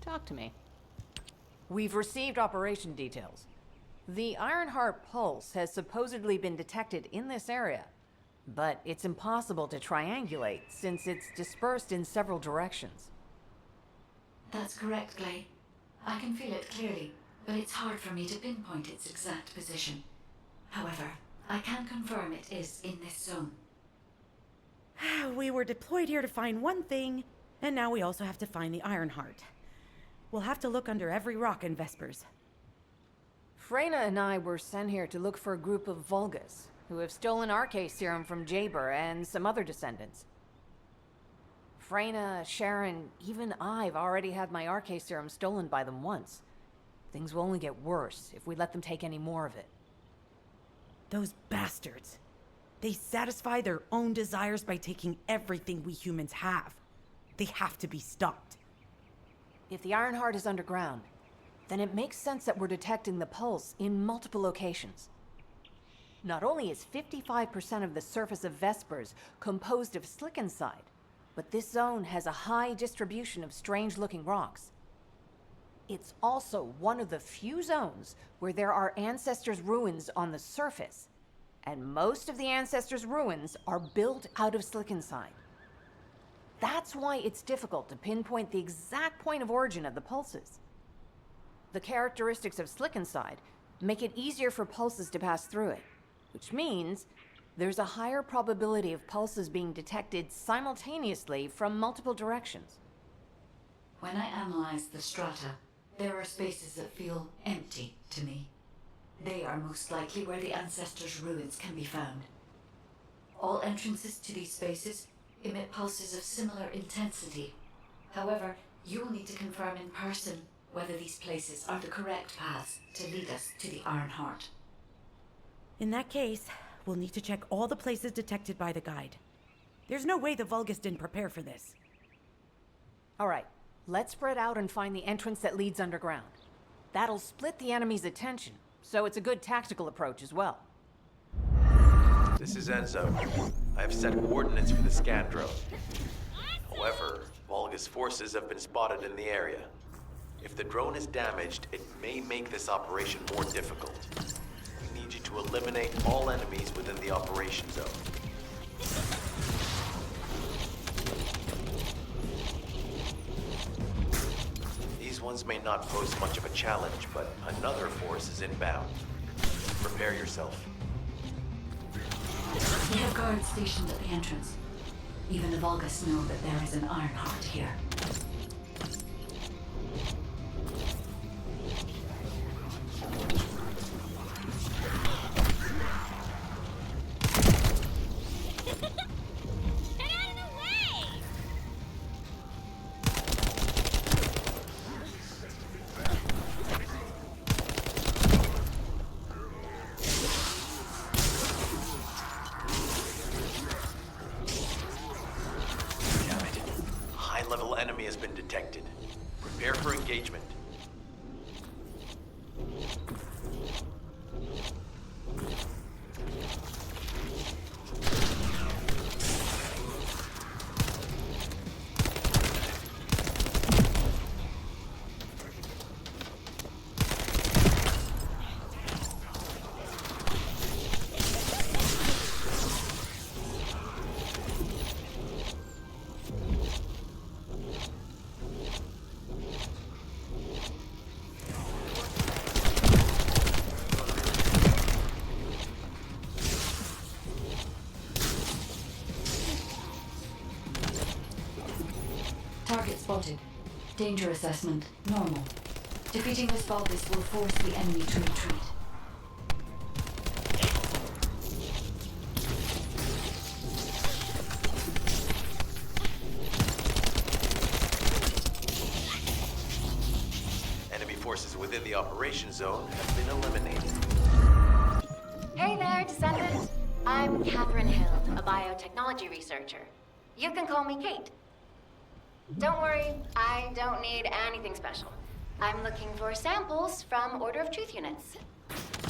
Talk to me. We've received operation details. The Ironheart pulse has supposedly been detected in this area, but it's impossible to triangulate since it's dispersed in several directions. That's correct, Glay. I can feel it clearly, but it's hard for me to pinpoint its exact position. However, I can confirm it is in this zone. We were deployed here to find one thing, and now we also have to find the Ironheart. We'll have to look under every rock in Vespers. Freyna and I were sent here to look for a group of Vulgus, who have stolen Arcane serum from Jaber and some other descendants. Freyna, Sharon, even I've already had my Arcane serum stolen by them once. Things will only get worse if we let them take any more of it. Those bastards. They satisfy their own desires by taking everything we humans have. They have to be stopped. If the Ironheart is underground, then it makes sense that we're detecting the pulse in multiple locations. Not only is 55% of the surface of Vespers composed of slickenside, but this zone has a high distribution of strange-looking rocks. It's also one of the few zones where there are Ancestors' ruins on the surface, and most of the Ancestors' ruins are built out of slickenside. That's why it's difficult to pinpoint the exact point of origin of the pulses. The characteristics of slickenside make it easier for pulses to pass through it, which means there's a higher probability of pulses being detected simultaneously from multiple directions. When I analyze the strata, there are spaces that feel empty to me. They are most likely where the Ancestors' ruins can be found. All entrances to these spaces emit pulses of similar intensity. However, you will need to confirm in person whether these places are the correct paths to lead us to the Ironheart. In that case, we'll need to check all the places detected by the guide. There's no way the Vulgus didn't prepare for this. All right, let's spread out and find the entrance that leads underground. That'll split the enemy's attention, so it's a good tactical approach as well. This is Enzo. I have set coordinates for the scan drone. However, Vulgus forces have been spotted in the area. If the drone is damaged, it may make this operation more difficult. We need you to eliminate all enemies within the operation zone. These ones may not pose much of a challenge, but another force is inbound. Prepare yourself. We have guards stationed at the entrance. Even the Vulgus know that there is an Ironheart here. High-level enemy has been detected. Prepare for engagement. Target spotted. Danger assessment, normal. Defeating this Vulgus will force the enemy to retreat. Enemy forces within the operation zone have been eliminated. Hey there, Descendant. I'm Catherine Hill, a biotechnology researcher. You can call me Kate. Don't worry, I don't need anything special. I'm looking for samples from Order of Truth units.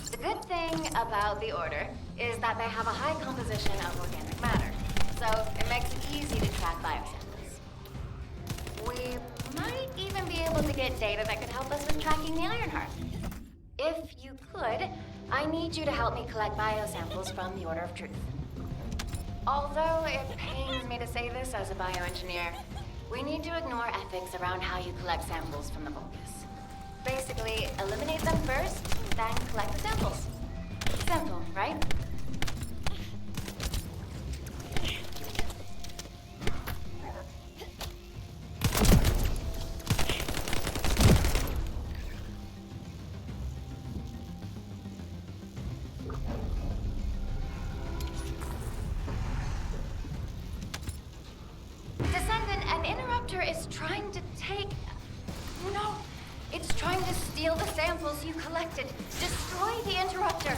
The good thing about the Order is that they have a high composition of organic matter, so it makes it easy to track biosamples. We might even be able to get data that could help us with tracking the Ironheart. If you could, I need you to help me collect biosamples from the Order of Truth. Although it pains me to say this as a bioengineer, we need to ignore ethics around how you collect samples from the Vulgus. Basically, eliminate them first, then collect the samples. Simple, right? Descendant, an interrupter is trying to take... No, it's trying to steal the samples you collected. Destroy the interrupter.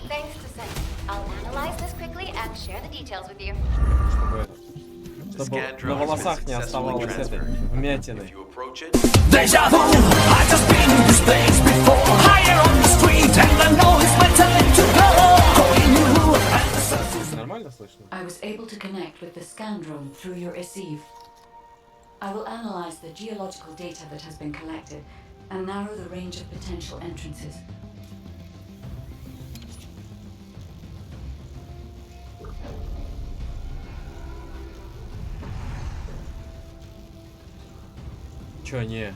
Thanks, Descendant. I'll analyze this quickly and share the details with you. Чтобы на волосах не оставалось этой вмятины. If you approach it, Deja vu, I just been to this place before. Higher on the street and I know it's my time to go. Calling you and the surface. Нормально слышно? I was able to connect with the scan drone through your receive. I will analyze the geological data that has been collected and narrow the range of potential entrances. Чё, не?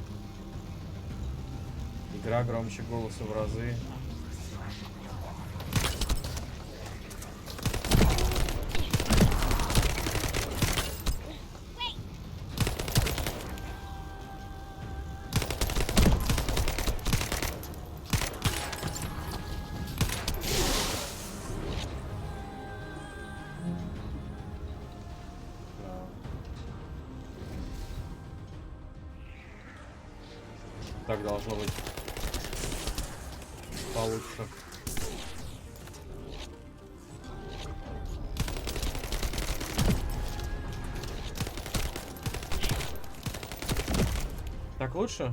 Игра громче голоса в разы. Так должно быть получше. Так лучше?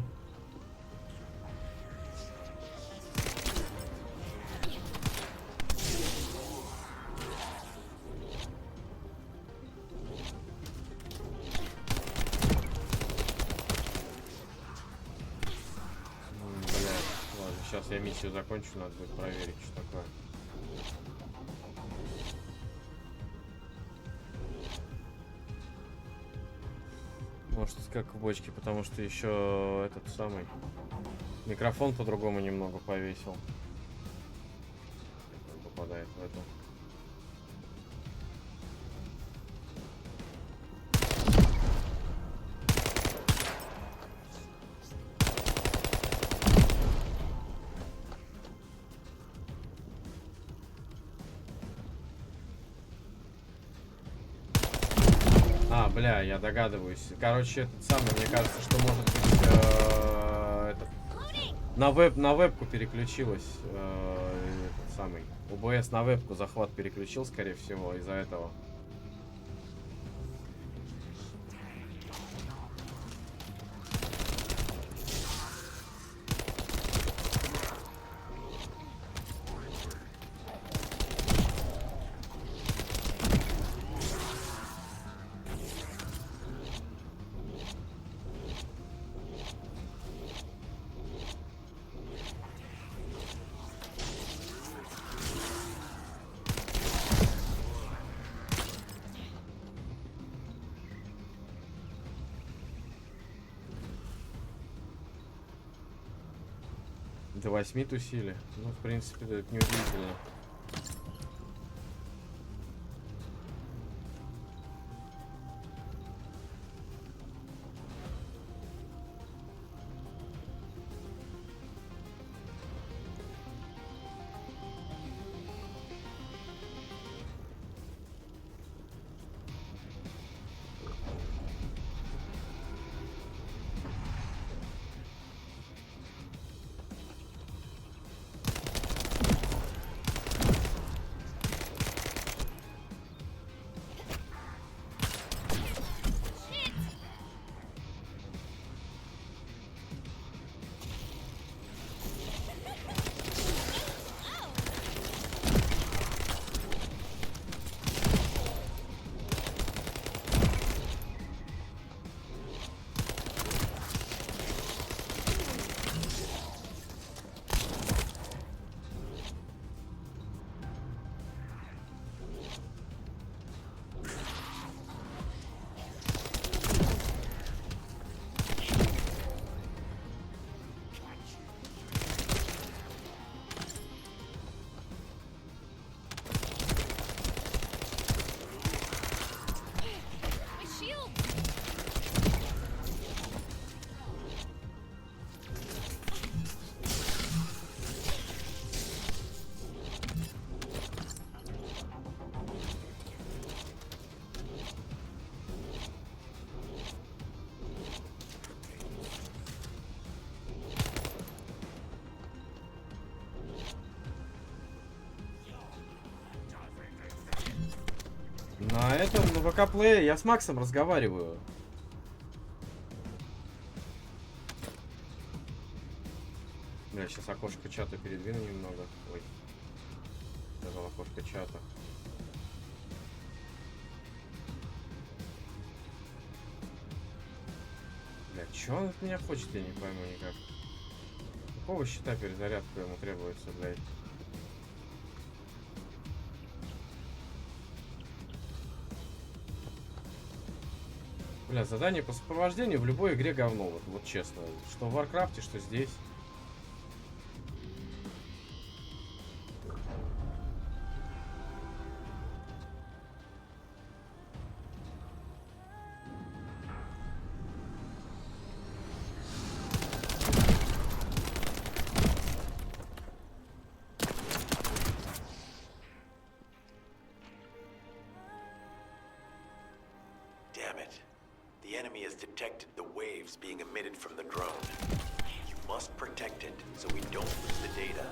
Сейчас я миссию закончу, надо будет проверить, что такое. Может, как в бочке, потому что еще этот самый микрофон по-другому немного повесил. Он попадает в эту. Бля, я догадываюсь. Короче, этот самый, мне кажется, что может быть на вебку переключилось. Этот самый ОБС на вебку захват переключил, скорее всего, из-за этого. До 8 тусили. Ну, в принципе, да, это неудивительно. На этом, на ВК-плее я с Максом разговариваю. Бля, сейчас окошко чата передвину немного. Ой. Сказал окошко чата. Бля, чё он от меня хочет, я не пойму никак. Какого счета перезарядка ему требуется, блядь? Бля, задание по сопровождению в любой игре говно, вот честно. Что в Варкрафте, что здесь. Damn it. The enemy has detected the waves being emitted from the drone. You must protect it so we don't lose the data.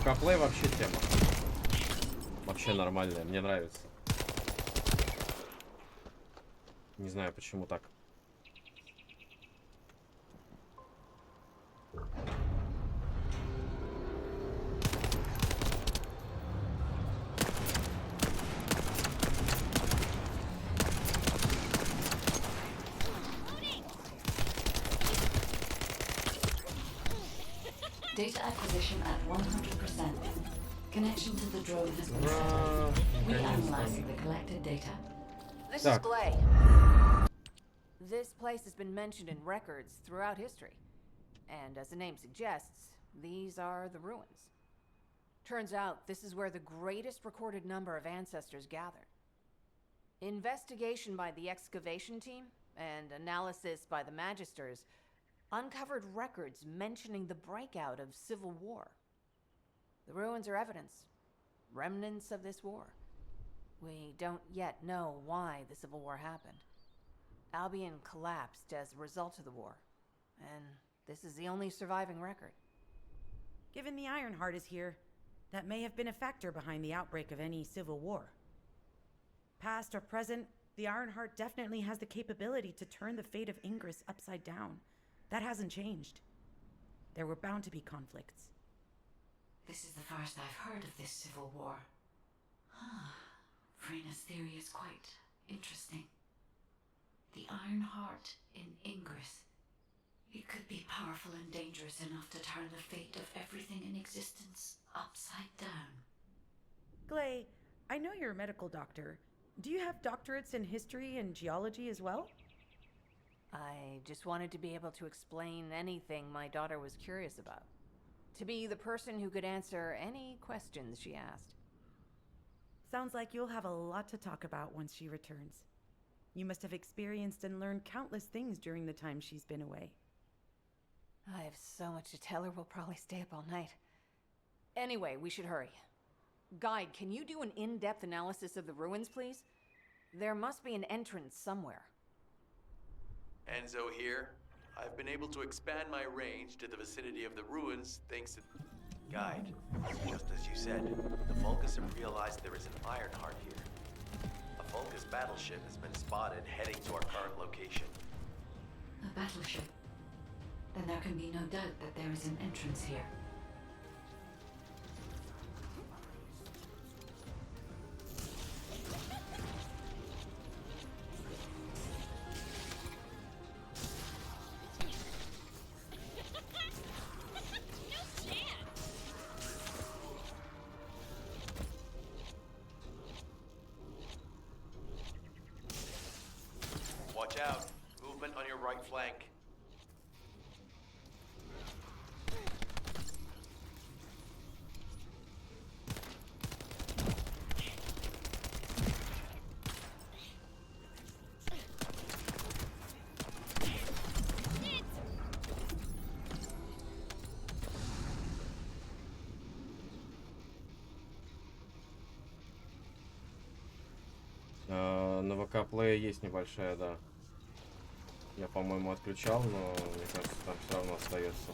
ВК-плей вообще тема. Вообще нормальная, мне нравится. Не знаю, почему так. Data acquisition at 100%. Connection to the drone has been set up. Reanalyzing the collected data. This is Так. Glay. This place has been mentioned in records throughout history. And as the name suggests, these are the ruins. Turns out this is where the greatest recorded number of ancestors gathered. Investigation by the excavation team and analysis by the magisters uncovered records mentioning the breakout of civil war. The ruins are evidence, remnants of this war. We don't yet know why the civil war happened. Albion collapsed as a result of the war, and this is the only surviving record. Given the Ironheart is here, that may have been a factor behind the outbreak of any civil war. Past or present, the Ironheart definitely has the capability to turn the fate of Ingress upside down. That hasn't changed. There were bound to be conflicts. This is the first I've heard of this civil war. Frena's theory is quite interesting. The Ironheart in Ingress. It could be powerful and dangerous enough to turn the fate of everything in existence upside down. Glay, I know you're a medical doctor. Do you have doctorates in history and geology as well? I just wanted to be able to explain anything my daughter was curious about. To be the person who could answer any questions she asked. Sounds like you'll have a lot to talk about once she returns. You must have experienced and learned countless things during the time she's been away. I have so much to tell her, we'll probably stay up all night. Anyway, we should hurry. Guide, can you do an in-depth analysis of the ruins, please? There must be an entrance somewhere. Enzo here. I've been able to expand my range to the vicinity of the ruins thanks to... Guide, just as you said, the Vulgus have realized there is an Ironheart here. A Vulgus battleship has been spotted heading to our current location. A battleship. Then there can be no doubt that there is an entrance here. Watch out. Movement on your right flank. На ВК-плее есть небольшая, да. Я, по-моему, отключал, но мне кажется, там все равно остается.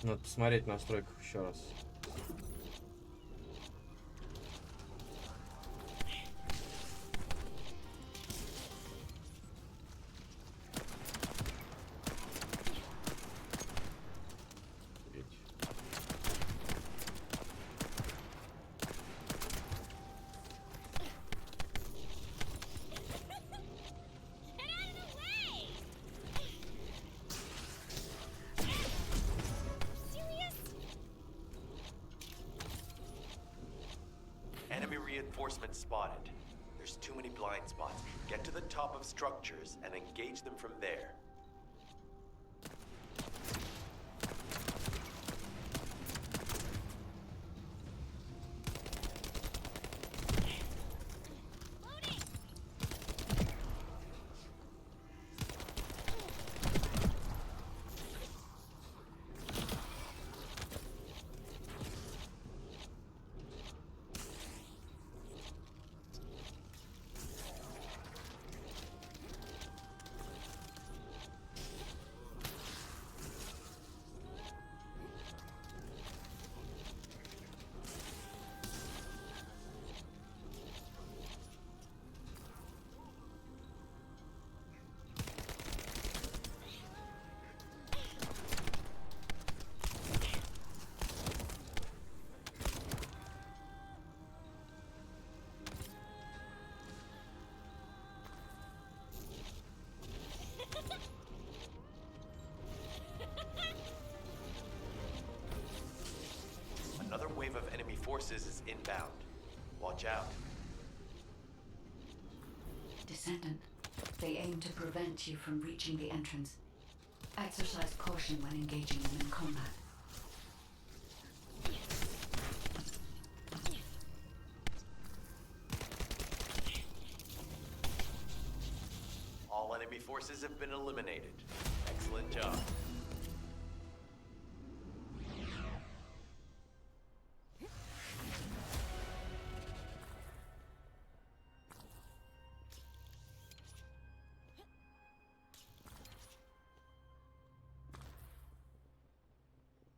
Надо посмотреть в настройках еще раз. Enemy reinforcements spotted. There's too many blind spots. Get to the top of structures and engage them from there. Another wave of enemy forces is inbound. Watch out. Descendant, they aim to prevent you from reaching the entrance. Exercise caution when engaging them in combat. All enemy forces have been eliminated. Excellent job.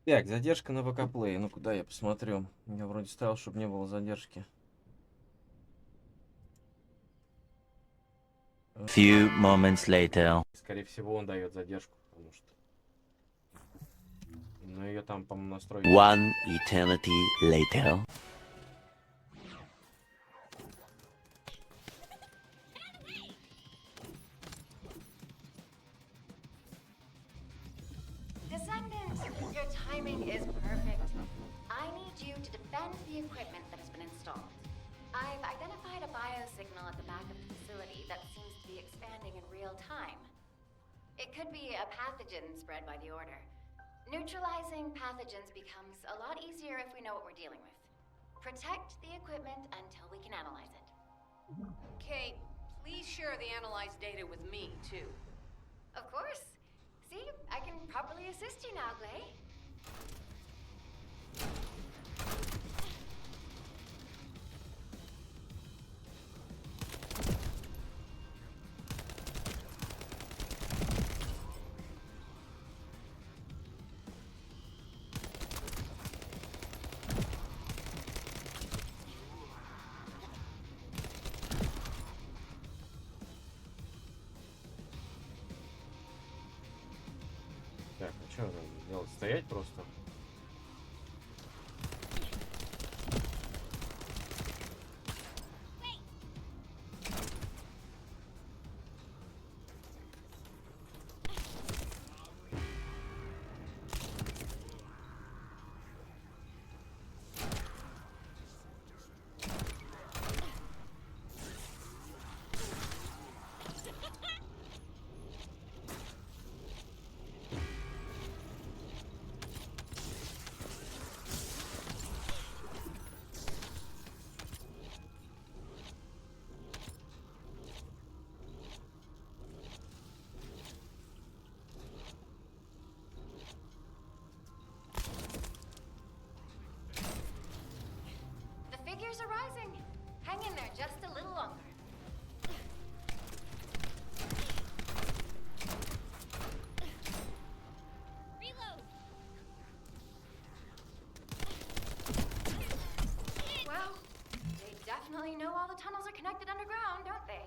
Так, задержка на ВК-плей. Ну куда я посмотрю? Я вроде ставил, чтобы не было задержки. Few moments later. Скорее всего, он дает задержку, потому что... Но ее там, по-моему, настройки. One eternity later. Descendant, your timing is perfect. I need you to defend the equipment that has been installed. I've identified a biosignal at the back of the facility that seems to be expanding in real time. It could be a pathogen spread by the Order. Neutralizing pathogens becomes a lot easier if we know what we're dealing with. Protect the equipment until we can analyze it. Kate, please share the analyzed data with me, too. Of course. See, I can properly assist you now, Glay. Так, а что надо делать? Стоять просто? The figures are rising. Hang in there just a little longer. Reload. Well, they definitely know all the tunnels are connected underground, don't they?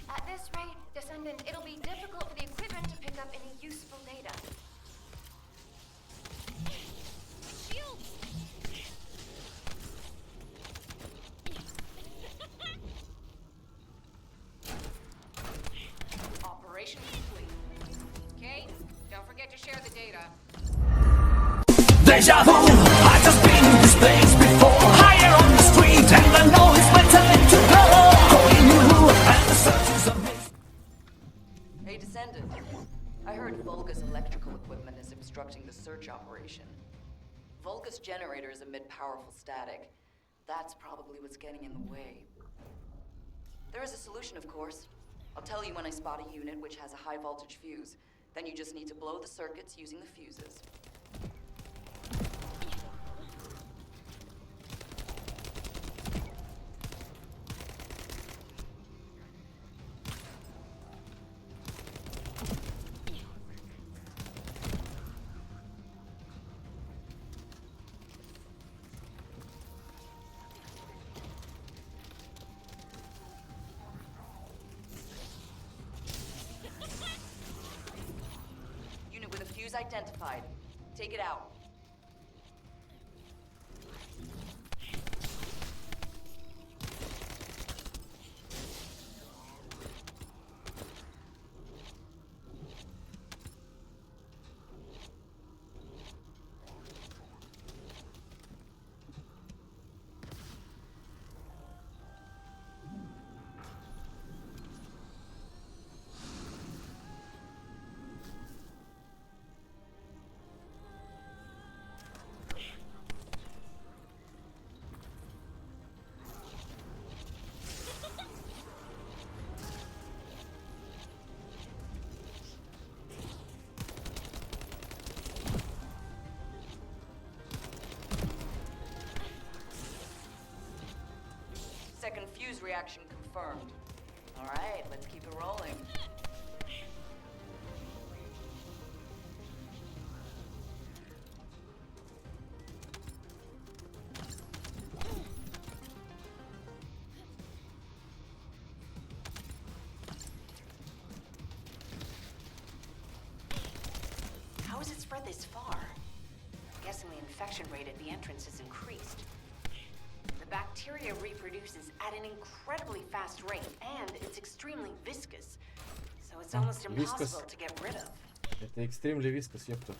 At this rate, Descendant, it'll be difficult for the equipment to pick up any useful data. Shield! Operation complete. Kate, don't forget to share the data. Deja vu, I've just been in this place before. Higher on the street, and I know it's my time to go. Going new, and the search is a mist. Hey, Descendant. I heard Volga's electrical equipment is obstructing the search operation. Volga's generators emit powerful static. That's probably what's getting in the way. There is a solution, of course. I'll tell you when I spot a unit which has a high voltage fuse. Then you just need to blow the circuits using the fuses. Unit with a fuse identified. Take it out. Fuse reaction confirmed. Alright, let's keep it rolling. How has it spread this far? Guessing the infection rate at the entrance has increased. The bacteria reproduces at an incredibly fast rate, and it's extremely viscous. So it's almost impossible to get rid of. Это extremely viscous, ёпта.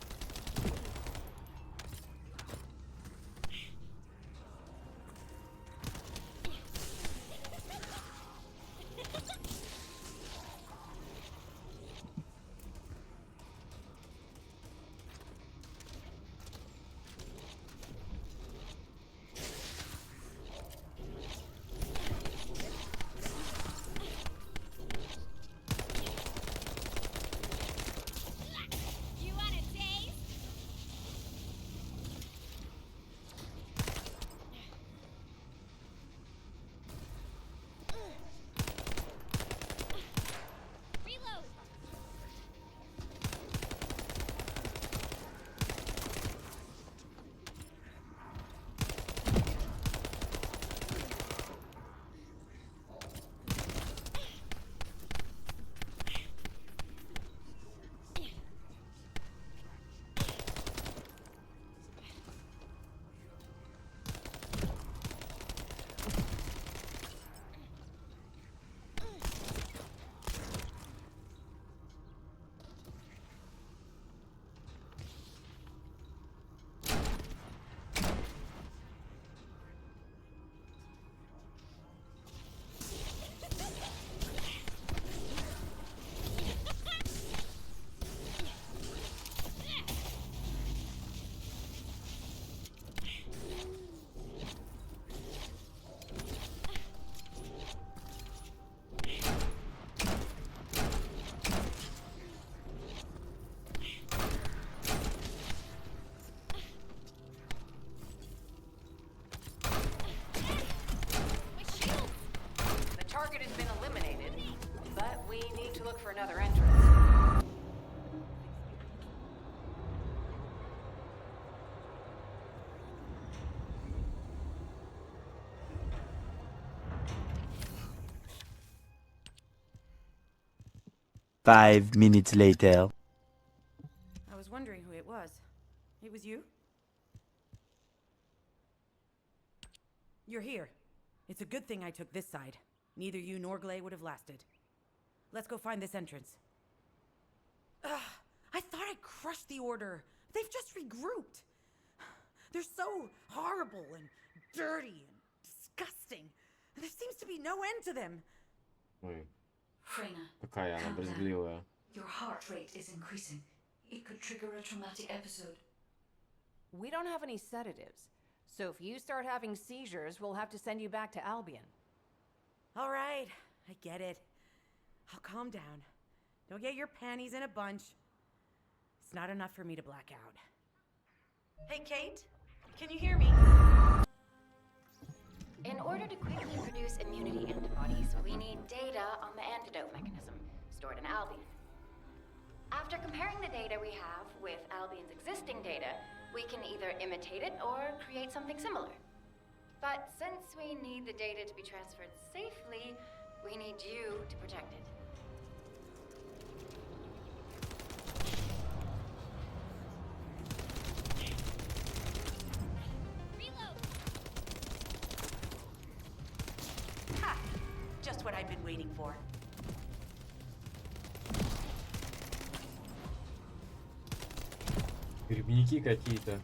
Target has been eliminated, but we need to look for another entrance. 5 minutes later. I was wondering who it was. It was you? You're here. It's a good thing I took this side. Neither you nor Glay would have lasted. Let's go find this entrance. Ugh, I thought I crushed the Order. They've just regrouped. They're so horrible and dirty and disgusting. And there seems to be no end to them. Ой, Freyna, какая она calm down. брезгливая. Your heart rate is increasing. It could trigger a traumatic episode. We don't have any sedatives, so if you start having seizures, we'll have to send you back to Albion. All right, I get it. I'll calm down. Don't get your panties in a bunch. It's not enough for me to black out. Hey, Kate, can you hear me? In order to quickly produce immunity antibodies, we need data on the antidote mechanism stored in Albion. After comparing the data we have with Albion's existing data, we can either imitate it or create something similar. But since we need the data to be transferred safely, we need you to protect it. Ha! Just what I've been waiting for. Грибники какие-то.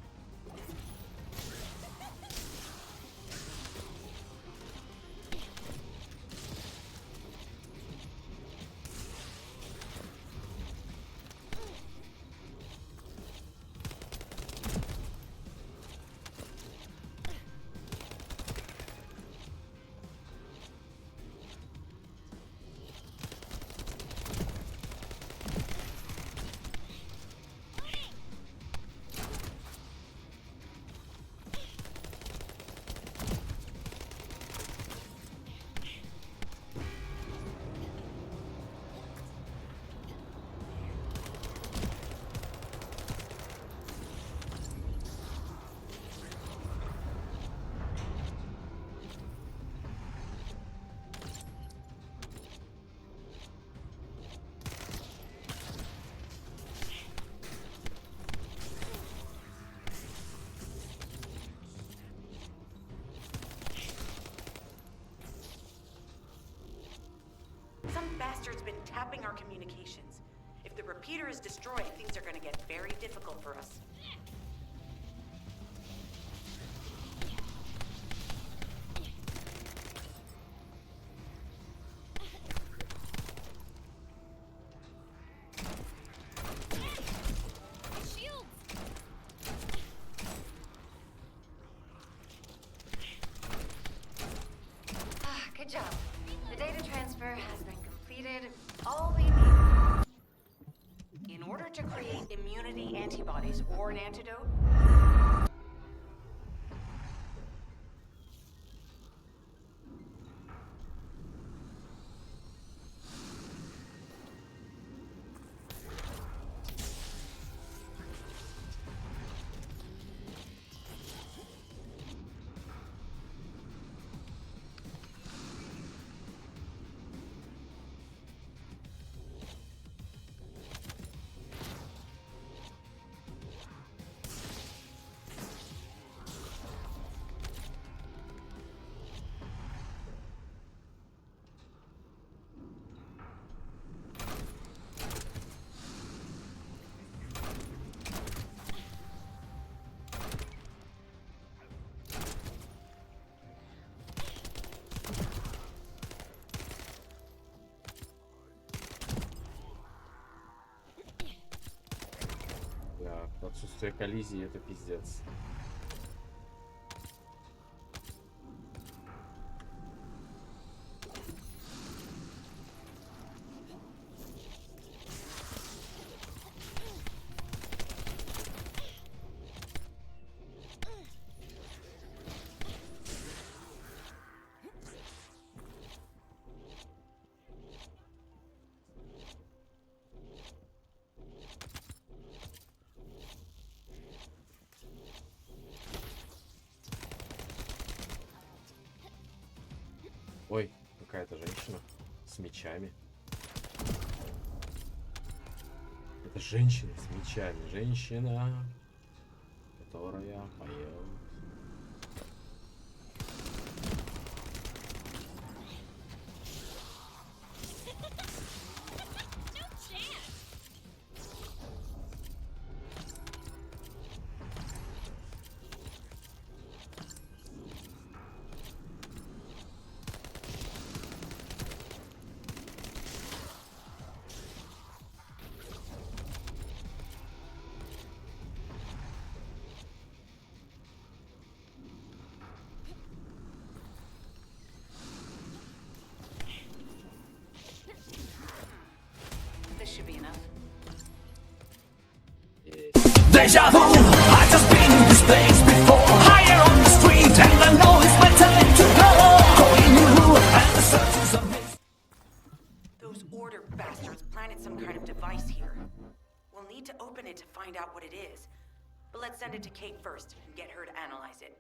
Some bastard's been tapping our communications. If the repeater is destroyed, things are gonna get very difficult for us. Good job. The data transfer has been completed. All we need... In order to create immunity antibodies or an antidote, Да, отсутствие коллизии это пиздец. Ой, какая-то женщина с мечами. Это женщина с мечами. Женщина, которая поет. this should be enough. Deja vu, I've just been in this place before. Higher on the street and I know it's my time to go. Going new and the search is a mist. Those order bastards planted some kind of device here. We'll need to open it to find out what it is. But let's send it to Kate first and get her to analyze it.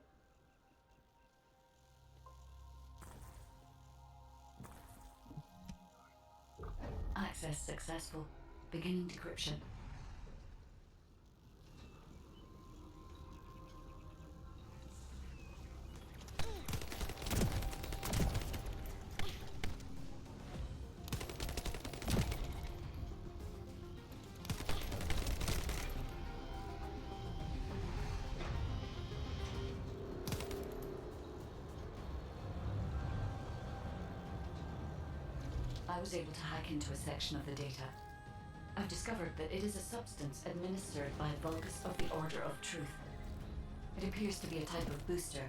Access successful. Beginning decryption. I was able to hack into a section of the data. I've discovered that it is a substance administered by Vulgus of the Order of Truth. It appears to be a type of booster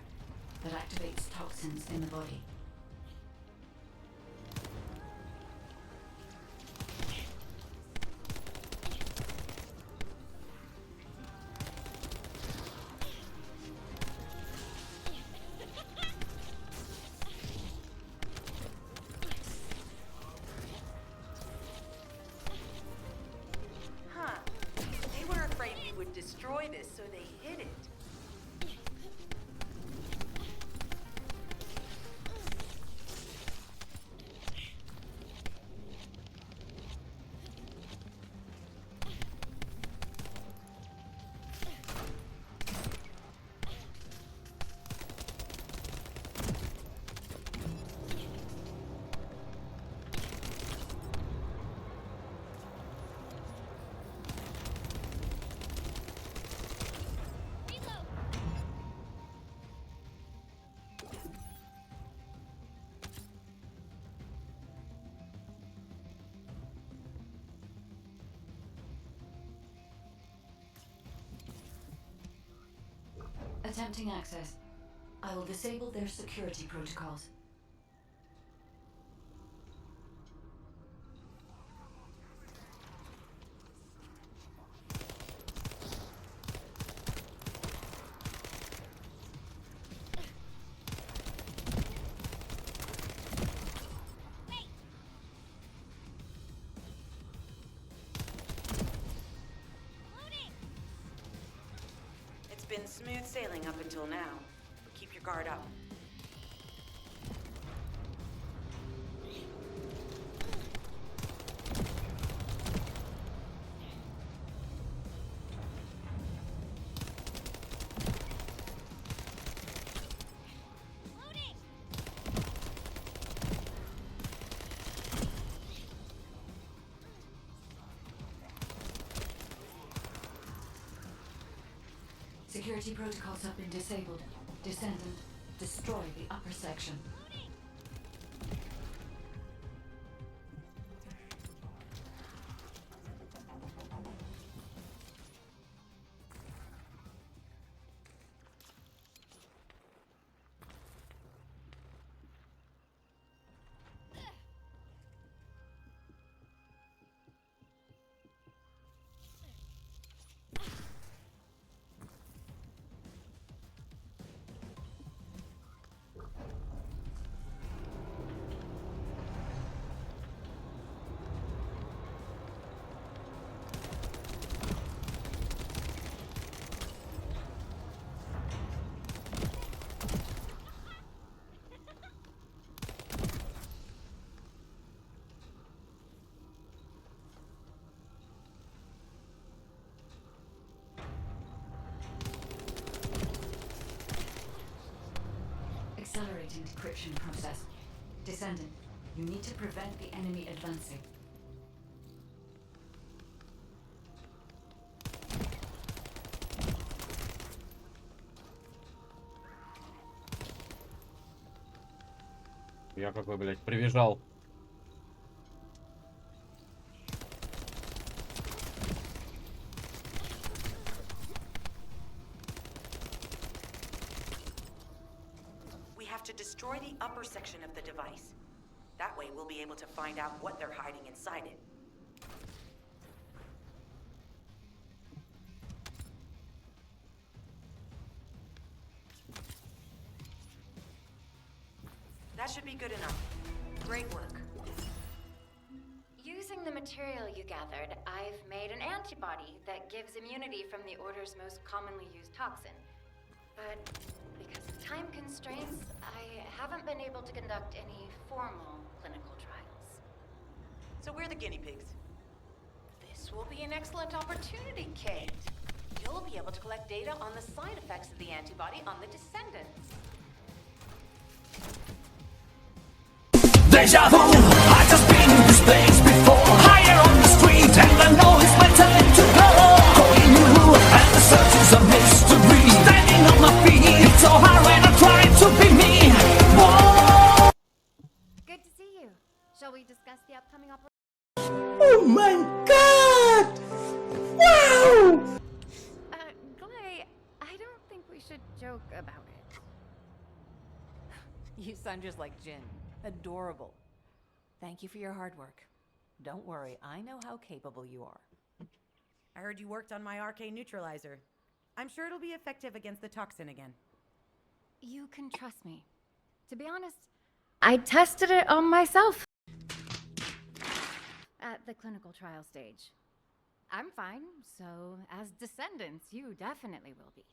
that activates toxins in the body. Destroy this, so they hid it. Attempting access. I will disable their security protocols. It's been smooth sailing up until now, but keep your guard up. Security protocols have been disabled. Descendant, destroy the upper section. Accelerating decryption process. Descendant, you need to prevent the enemy advancing. Я какой, блядь, прибежал. We have to destroy the upper section of the device. That way we'll be able to find out what they're hiding inside it. That should be good enough. Great work. Using the material you gathered, I've made an antibody that gives immunity from the Order's most commonly used toxin. But because of time constraints, I haven't been able to conduct any formal clinical trials. So we're the guinea pigs. This will be an excellent opportunity, Kate. You'll be able to collect data on the side effects of the antibody on the Descendants. Deja vu, I just been in this place before. Higher on the street and I know it's my time to go. Going new and the search is a mystery. Standing on my feet, it's so hard when I try to be me. Whoa. Good to see you. Shall we discuss the upcoming operation? Oh my god! Wow! Clay, I don't think we should joke about it. You sound just like Jin. Adorable. Thank you for your hard work. Don't worry, I know how capable you are. I heard you worked on my arcane neutralizer. I'm sure it'll be effective against the toxin again. You can trust me. To be honest, I tested it on myself at the clinical trial stage. I'm fine, so as Descendants, you definitely will be.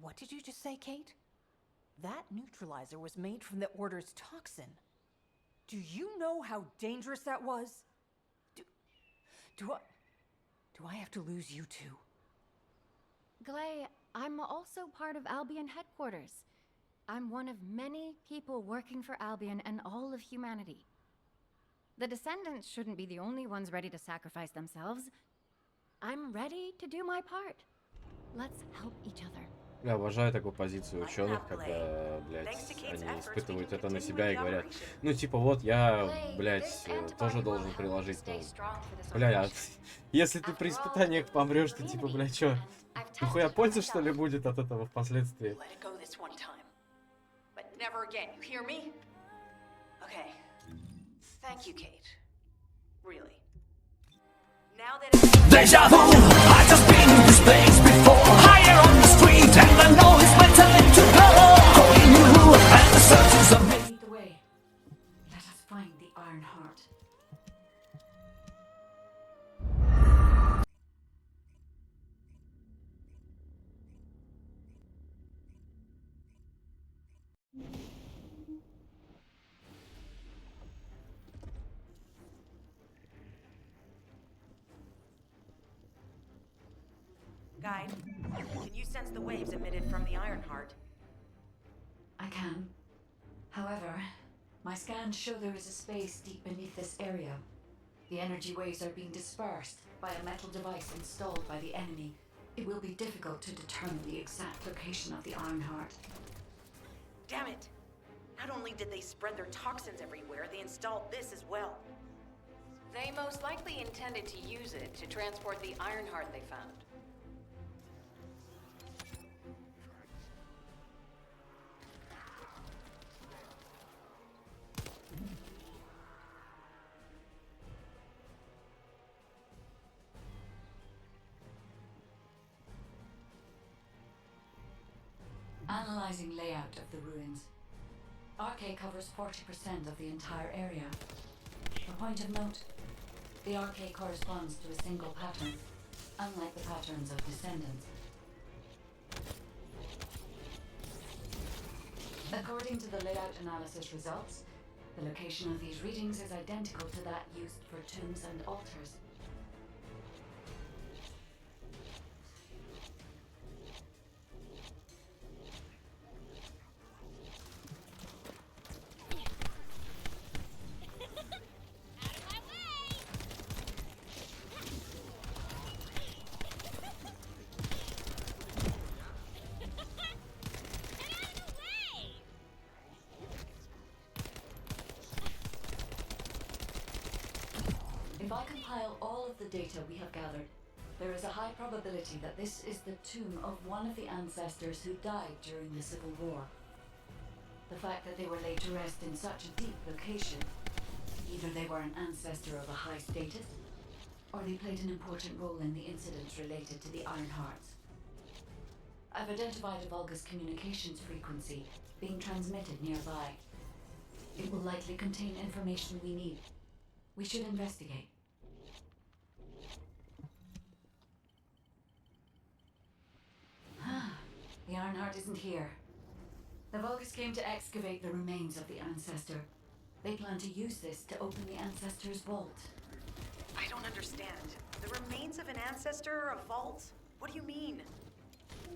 What did you just say, Kate? That neutralizer was made from the Order's toxin. Do you know how dangerous that was? Do I have to lose you too? Glay, I'm also part of Albion headquarters. I'm one of many people working for Albion and all of humanity. The Descendants shouldn't be the only ones ready to sacrifice themselves. I'm ready to do my part. Let's help each other. Я обожаю такую позицию ученых, когда, блядь, они испытывают это на себя и говорят, ну, типа, вот, я, блядь, тоже должен приложить, ну, бля, если ты при испытаниях помрешь, ты, типа, бля, чё, I've tested Нихуя it пользы, что ли, myself. будет от этого впоследствии? Let it go this one time. But never again, you hear me? Okay. Thank you, Kate. Really. Now that Deja vu, I've just been in this place before. Higher on the street, and I know it's my time to go. Calling you, and the searches of me. Lead the way. Let us find the Iron Heart. Guide, can you sense the waves emitted from the Iron Heart? I can. However, my scans show there is a space deep beneath this area. The energy waves are being dispersed by a metal device installed by the enemy. It will be difficult to determine the exact location of the Iron Heart. Damn it! Not only did they spread their toxins everywhere, they installed this as well. they most likely intended to use it to transport the Iron Heart they found. Analyzing layout of the ruins. RK covers 40% of the entire area. A point of note, the RK corresponds to a single pattern, unlike the patterns of Descendants. According to the layout analysis results, the location of these readings is identical to that used for tombs and altars. If I compile all of the data we have gathered, there is a high probability that this is the tomb of one of the ancestors who died during the Civil War. The fact that they were laid to rest in such a deep location, either they were an ancestor of a high status, or they played an important role in the incidents related to the Iron Hearts. I've identified a Vulgus communications frequency being transmitted nearby. It will likely contain information we need. We should investigate. The Iron Heart isn't here. The Vulgus came to excavate the remains of the ancestor. They plan to use this to open the ancestor's vault. I don't understand. The remains of an ancestor or a vault? What do you mean?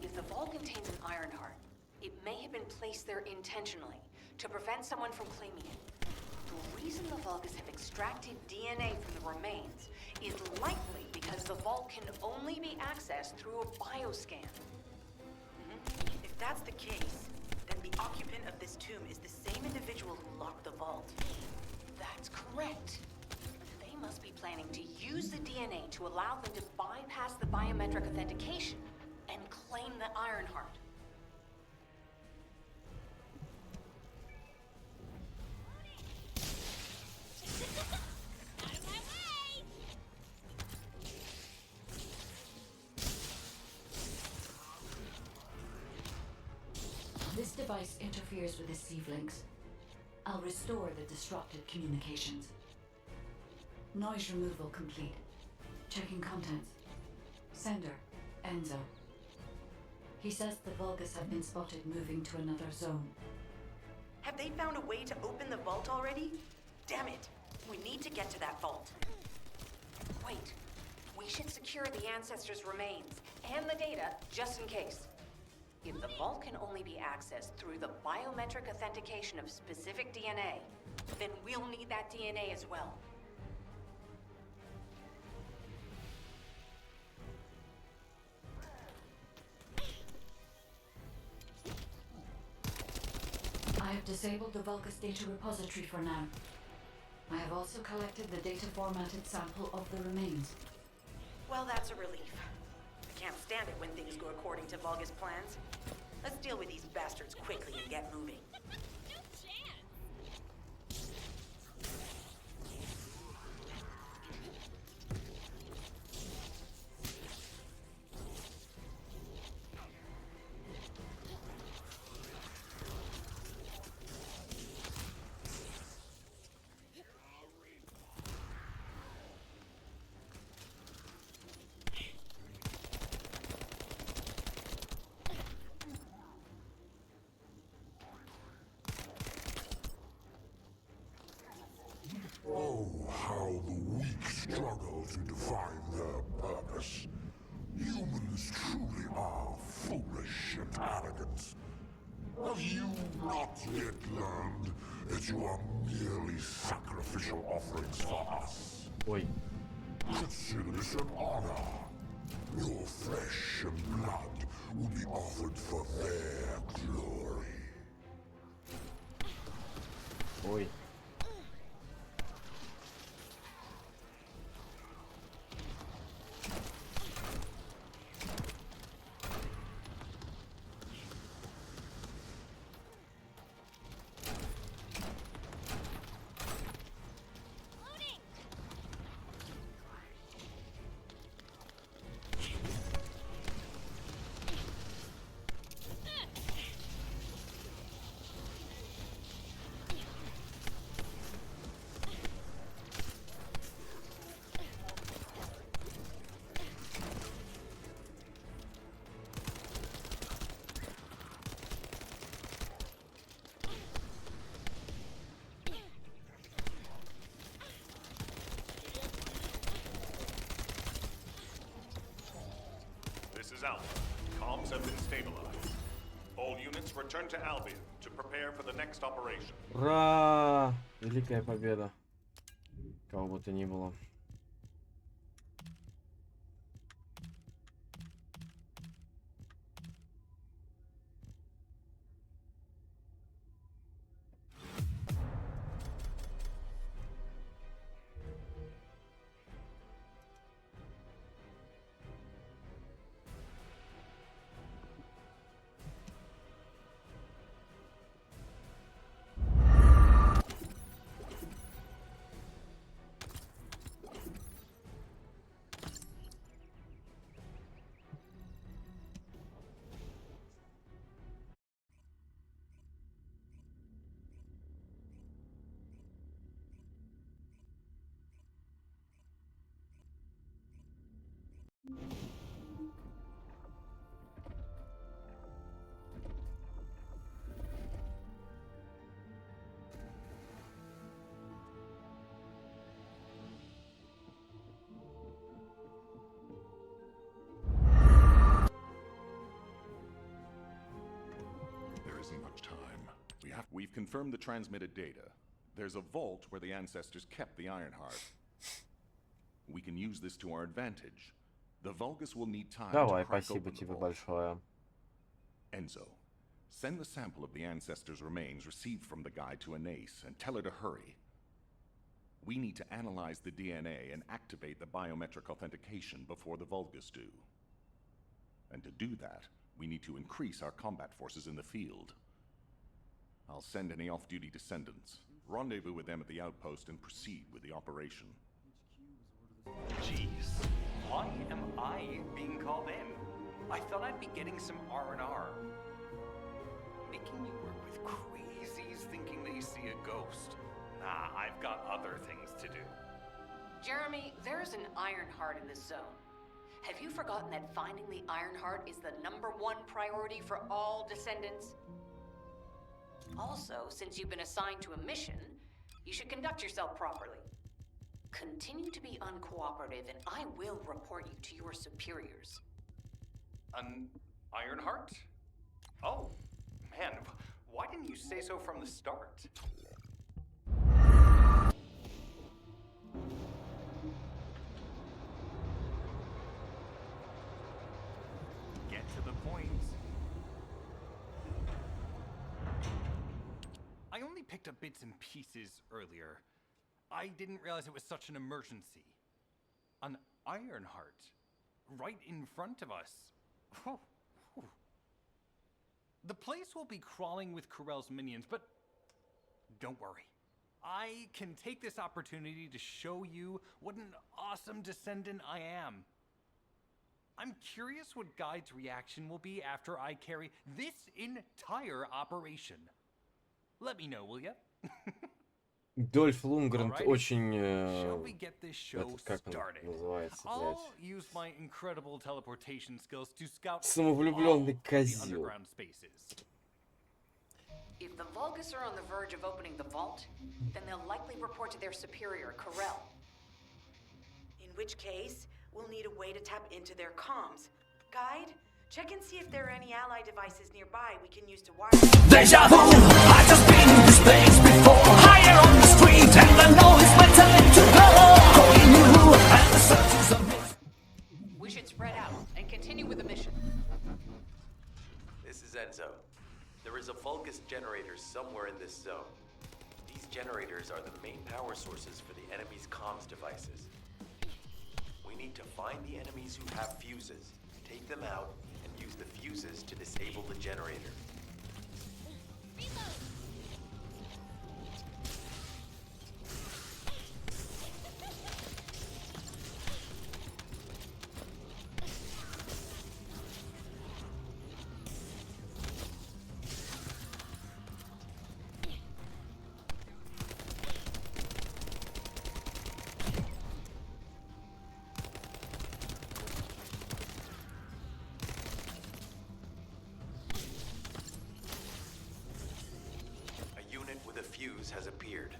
If the vault contains an Iron Heart, it may have been placed there intentionally to prevent someone from claiming it. The reason the Vulgus have extracted DNA from the remains is likely because the vault can only be accessed through a bioscan. If that's the case, then the occupant of this tomb is the same individual who locked the vault. That's correct. They must be planning to use the DNA to allow them to bypass the biometric authentication and claim the Iron Heart. This device interferes with the Sieve links. I'll restore the disrupted communications. Noise removal complete. Checking contents. Sender, Enzo. He says the Vulgus have been spotted moving to another zone. Have they found a way to open the vault already? Damn it! We need to get to that vault. Wait, we should secure the ancestors' remains and the data just in case. If the vault can only be accessed through the biometric authentication of specific DNA, then we'll need that DNA as well. I have disabled the Vulgus data repository for now. I have also collected the data formatted sample of the remains. Well, that's a relief. Can't stand it when things go according to Volga's plans. Let's deal with these bastards quickly and get moving. Oh, how the weak struggle to define their purpose. Humans truly are foolish and arrogant. Have you not yet learned that you are merely sacrificial offerings for us? Ой. Consider this an honor. Your flesh and blood will be offered for their glory. Ой. This is Alpha. Comms have been stabilized. All units return to Albion to prepare for the next operation. Ура! Великая победа. Кого бы то ни было. There isn't much time. We've confirmed the transmitted data. There's a vault where the ancestors kept the Ironheart. We can use this to our advantage. The Vulgus will need time Давай, to crack спасибо open the тебе vault. большое. Enzo, send the sample of the ancestors' remains received from the guide to Anais and tell her to hurry. We need to analyze the DNA and activate the biometric authentication before the Vulgus do. And to do that, we need to increase our combat forces in the field. I'll send any off-duty descendants, rendezvous with them at the outpost, and proceed with the operation. Jeez, why am I being called in? I thought I'd be getting some R&R. Making you work with crazies thinking they see a ghost. Nah, I've got other things to do. Jeremy, there's an Ironheart in this zone. Have you forgotten that finding the Ironheart is the #1 priority for all descendants? Also, since you've been assigned to a mission, you should conduct yourself properly. Continue to be uncooperative, and I will report you to your superiors. An Ironheart? Oh, man, why didn't you say so from the start? Get to the point. I only picked up bits and pieces earlier. I didn't realize it was such an emergency. An Ironheart? right in front of us. The place will be crawling with Corell's minions, but don't worry. I can take this opportunity to show you what an awesome descendant I am. I'm curious what Guide's reaction will be after I carry this entire operation. Let me know, will ya? Дольф Лундгрен очень... Shall we get this show этот, как он started? называется, I'll блядь? use my incredible teleportation skills to scout Самовлюбленный all the козел. underground spaces. If the Vulgus are on the verge of opening the vault, then they'll likely report to their superior, Corell. In which case, we'll need a way to tap into their comms. Guide, check and see if there are any ally devices nearby we can use to wire. Deja vu, I just been in this place before. Higher on the street, and I know it's my time to go. Calling you, and the search is a myth. We should spread out and continue with the mission. This is Enzo. There is a Vulgus generator somewhere in this zone. These generators are the main power sources for the enemy's comms devices. We need to find the enemies who have fuses, take them out, and use the fuses to disable the generator. A fuse has appeared.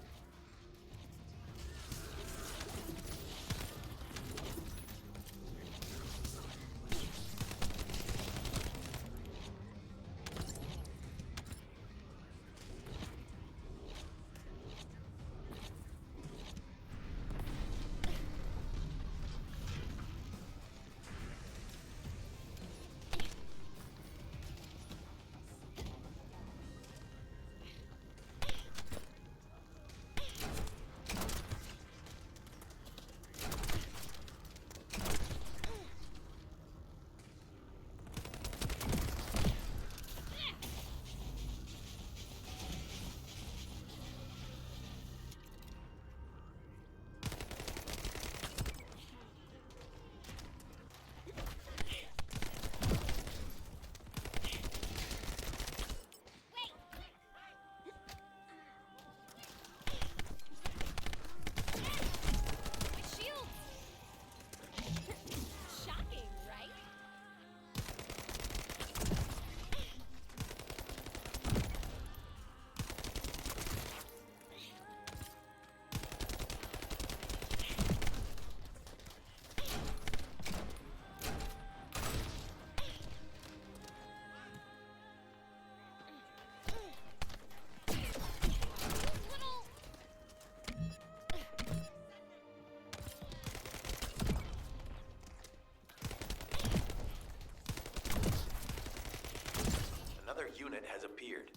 Another unit has appeared.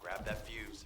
Grab that fuse.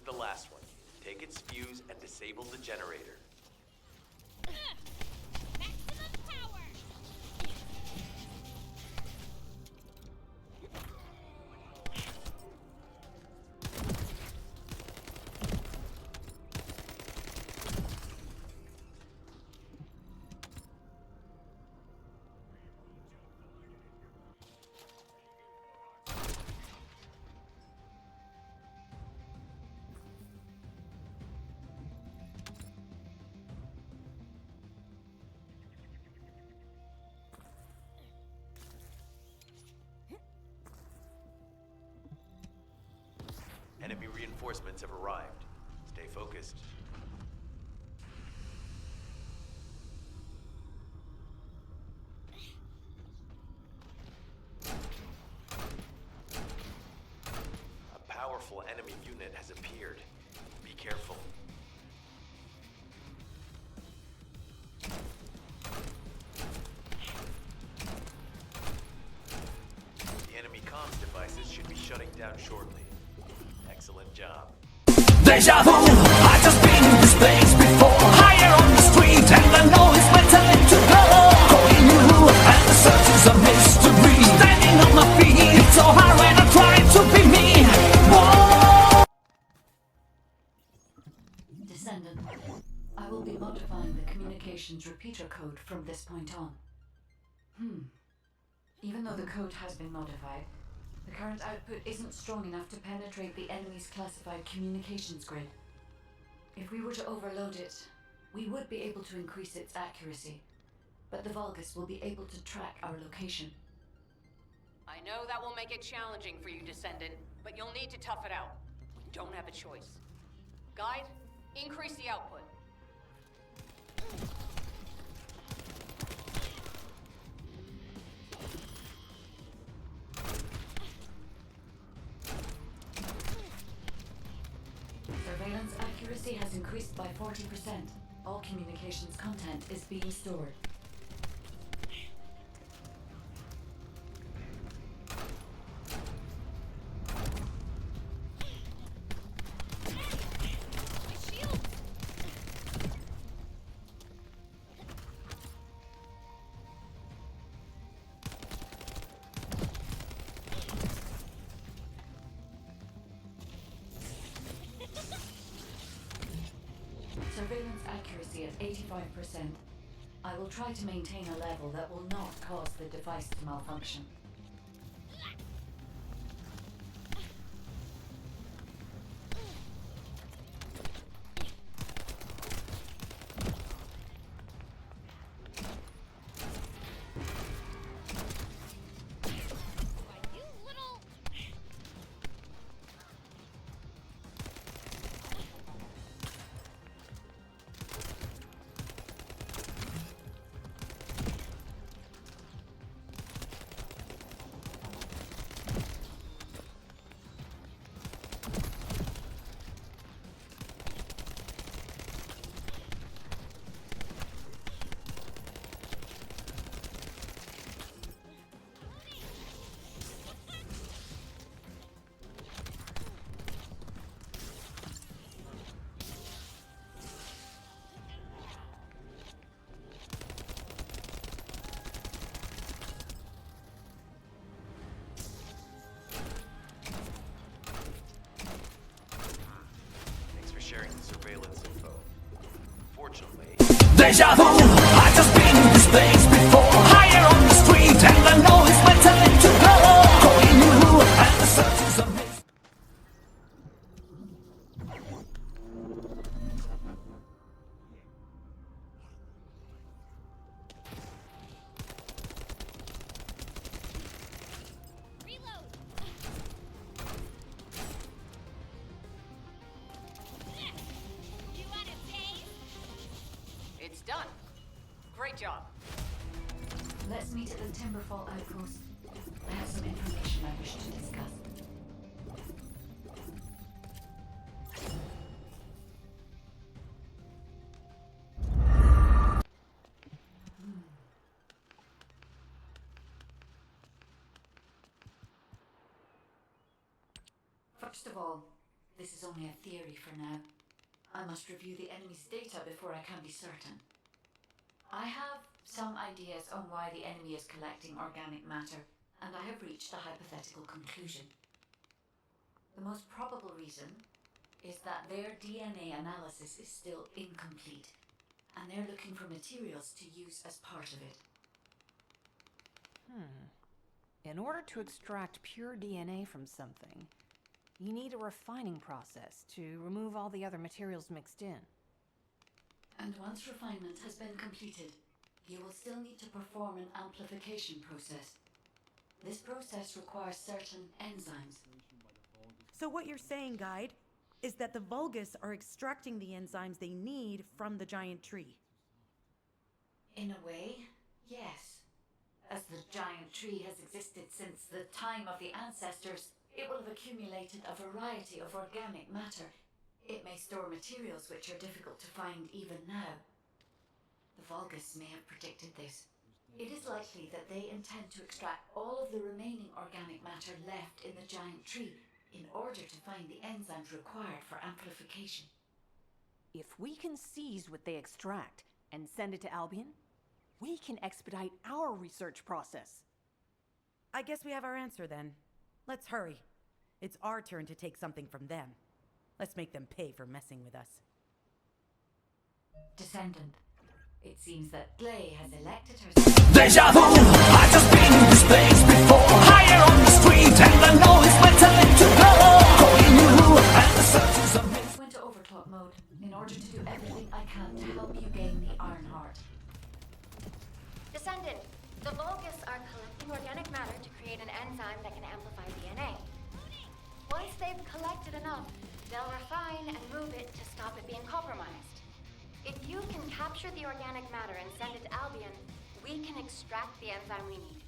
The last one. Take its fuse and disable the generator. Maximum power. Enemy reinforcements have arrived. Stay focused. A powerful enemy unit has appeared. Be careful. The enemy comms devices should be shutting down shortly. Excellent job. Deja vu, I just been in this place before. Higher on the street and I know it's my time to go. Going new and the search is a mystery. Standing on my feet, it's so hard when I try to be me. Whoa. Descendant, I will be modifying the communications repeater code from this point on. Even though the code has been modified, the current output isn't strong enough to penetrate the enemy's classified communications grid. If we were to overload it, we would be able to increase its accuracy, but the Vulgus will be able to track our location. I know that will make it challenging for you, Descendant, but you'll need to tough it out. We don't have a choice. Guide, increase the output. Surveillance accuracy has increased by 40%. All communications content is being stored. Surveillance accuracy at 85%. I will try to maintain a level that will not cause the device to malfunction. Sharing the surveillance info. Fortunately, Deja vu, I just been in this place before. Higher on the street and I know it's my time to go. Going new and the search is a mystery. It's done. Great job. Let's meet at the Timberfall outpost. I have some information I wish to discuss. First of all, this is only a theory for now. I must review the enemy's data before I can be certain. I have some ideas on why the enemy is collecting organic matter, and I have reached a hypothetical conclusion. The most probable reason is that their DNA analysis is still incomplete, and they're looking for materials to use as part of it. In order to extract pure DNA from something, you need a refining process to remove all the other materials mixed in. And once refinement has been completed, you will still need to perform an amplification process. This process requires certain enzymes. So what you're saying, Guide, is that the Vulgus are extracting the enzymes they need from the giant tree. In a way, yes. As the giant tree has existed since the time of the ancestors, it will have accumulated a variety of organic matter. It may store materials which are difficult to find even now. The Vulgus may have predicted this. It is likely that they intend to extract all of the remaining organic matter left in the giant tree in order to find the enzymes required for amplification. If we can seize what they extract and send it to Albion, we can expedite our research process. I guess we have our answer then. Let's hurry. It's our turn to take something from them. Let's make them pay for messing with us. Descendant, it seems that Glay has elected herself. Deja vu, I've just been in this place before. Higher on the street, and I know it's my time to go. Calling you, and the searches of me. Went to overclock mode in order to do everything I can to help you gain the Iron Heart. Descendant, the Vulgus are collecting organic matter to create an enzyme that can amplify DNA. Once they've collected enough, they'll refine and move it to stop it being compromised. If you can capture the organic matter and send it to Albion, we can extract the enzyme we need.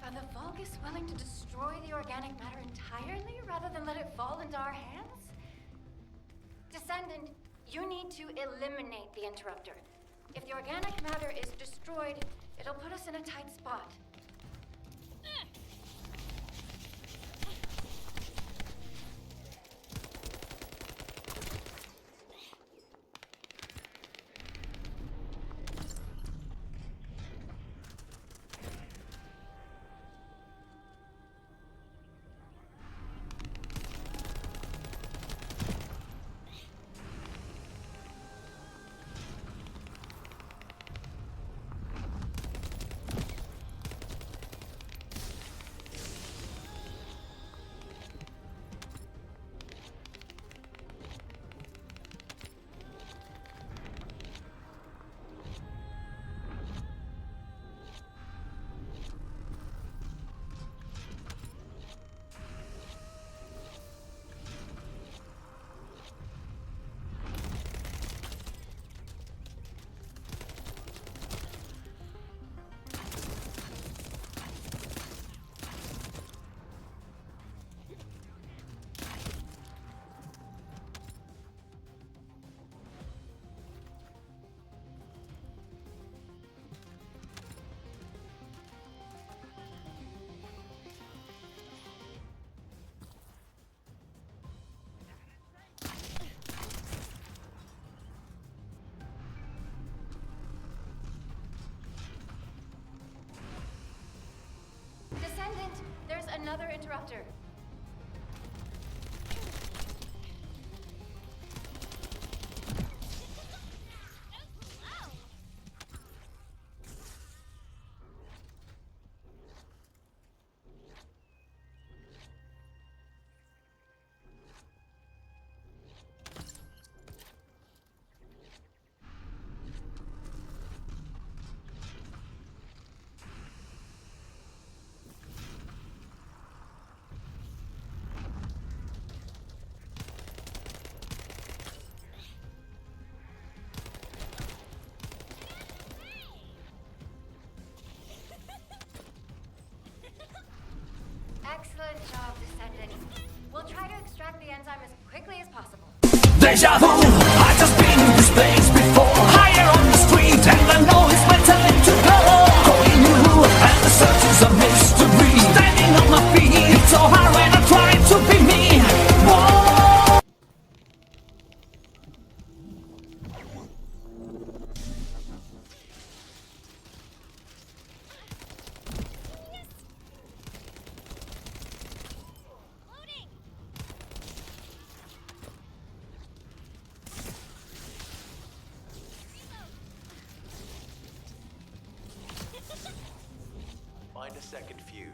Are the Vulgus willing to destroy the organic matter entirely rather than let it fall into our hands? Descendant, you need to eliminate the interrupter. If the organic matter is destroyed, it'll put us in a tight spot. Descendant, there's another interrupter. Excellent job, Descendant. We'll try to extract the enzyme as quickly as possible. Deja vu, I've just been in this place before. Higher on the street, and I know it's my time to go. Calling you, and the search is a mystery. Standing on my feet, it's so hard when I try to be me. Whoa. Find a second fuse.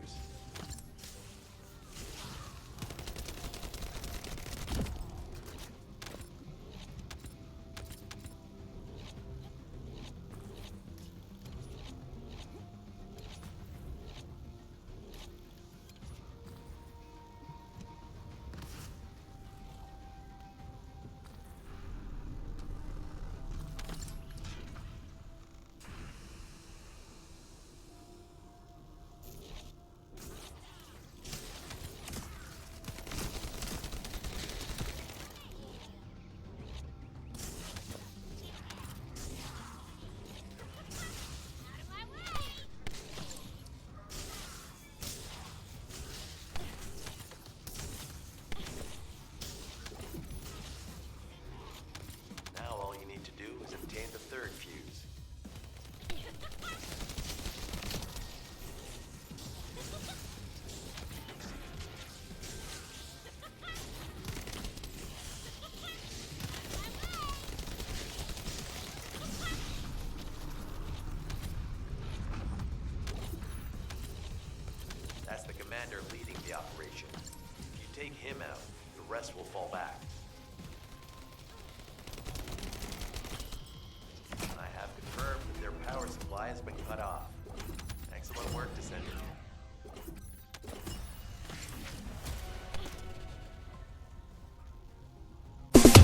Now all you need to do is obtain the third fuse. That's the commander leading the operation. If you take him out, the rest will fall back. I have confirmed that their power supply has been cut off. Excellent work, Descendant.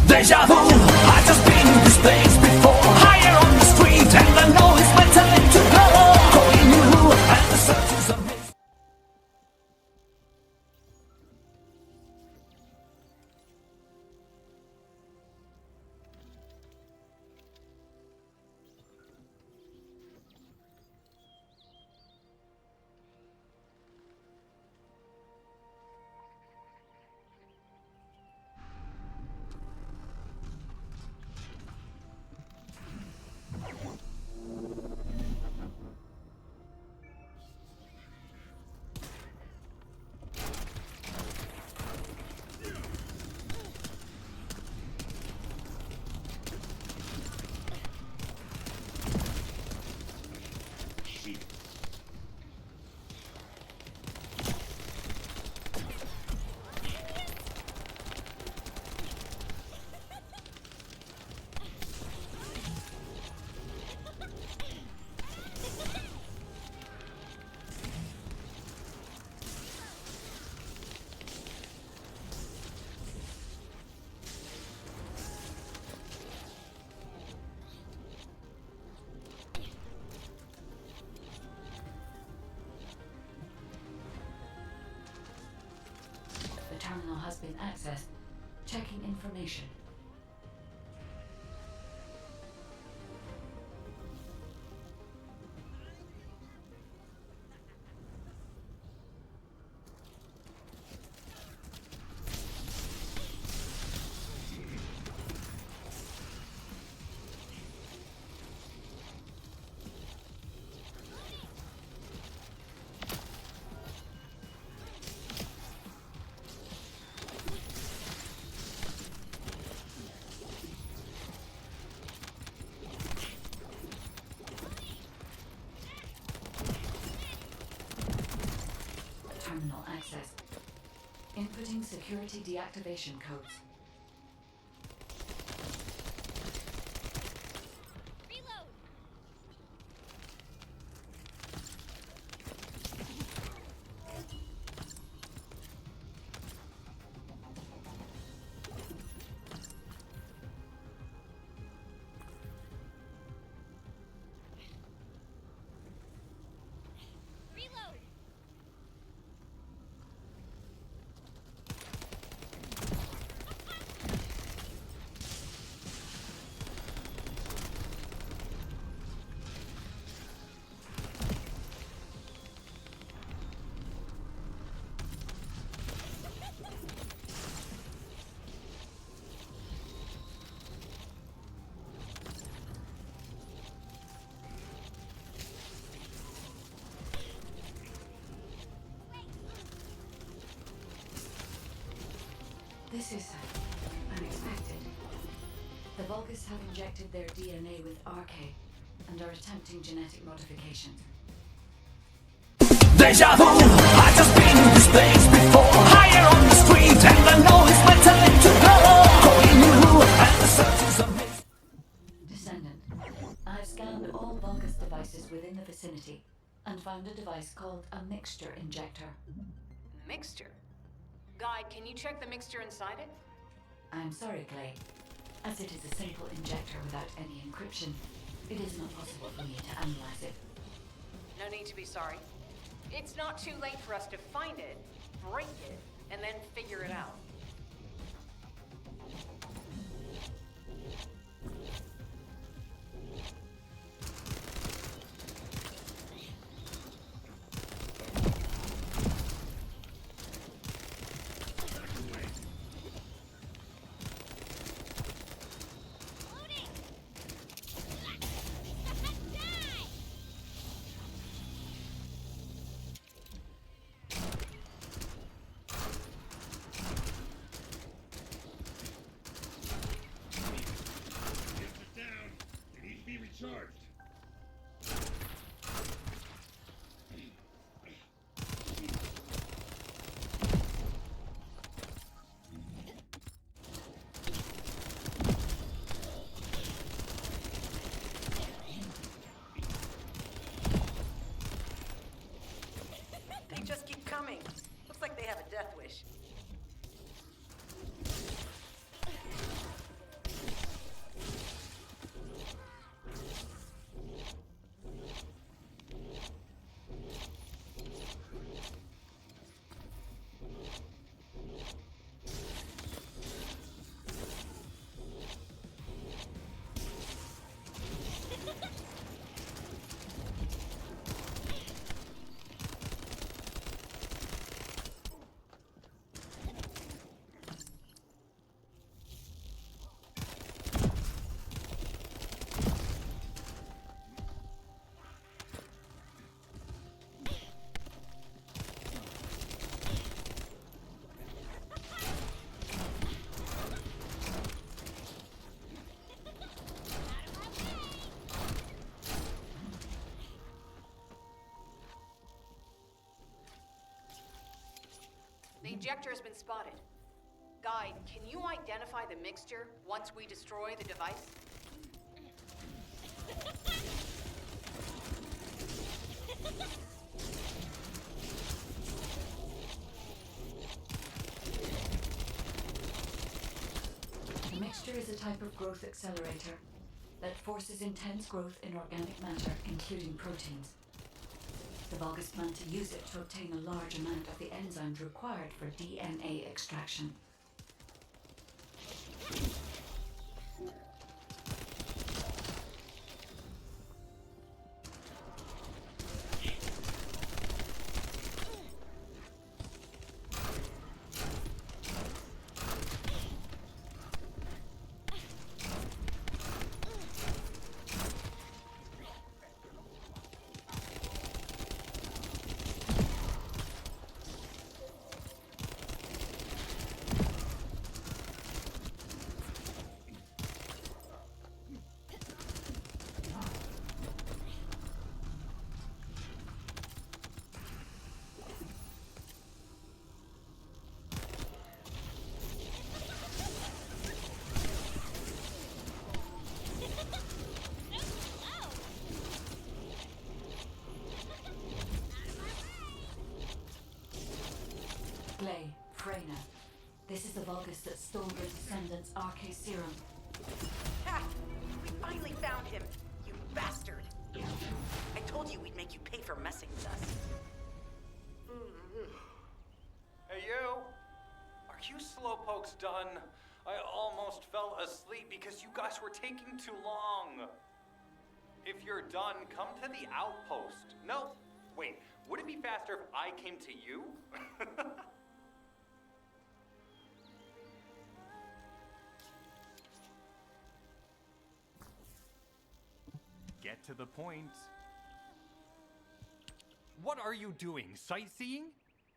Deja vu, I've just been in this place before. Higher on the street, and I know it's my time to go. Calling you, and the search is a mystery. The terminal has been accessed. Checking information. Terminal access. Inputting security deactivation codes. This is unexpected. The Vulgus have injected their DNA with RK and are attempting genetic modifications. Deja vu, I just been in this place before. Higher on the street and I know it's my time to go. Calling you and the search is a mist. Descendant, I've scanned all Vulgus devices within the vicinity and found a device called a mixture injector. Mixture? Guide, can you check the mixture inside it? I'm sorry, Clay. As it is a simple injector without any encryption, it is not possible for me to analyze it. No need to be sorry. It's not too late for us to find it, break it, and then figure it out. They just keep coming. Looks like they have a death wish. The injector has been spotted. Guide, can you identify the mixture once we destroy the device? The mixture is a type of growth accelerator that forces intense growth in organic matter, including proteins. The Vulgus plan to use it to obtain a large amount of the enzymes required for DNA extraction. Glay, Freyna. This is the Vulgus that stole the Descendant's RK serum. Ha! We finally found him, you bastard! I told you we'd make you pay for messing with us. Hey, you! Are you slowpokes done? I almost fell asleep because you guys were taking too long. If you're done, come to the outpost. No, wait, would it be faster if I came to you? Get to the point. What are you doing? Sightseeing?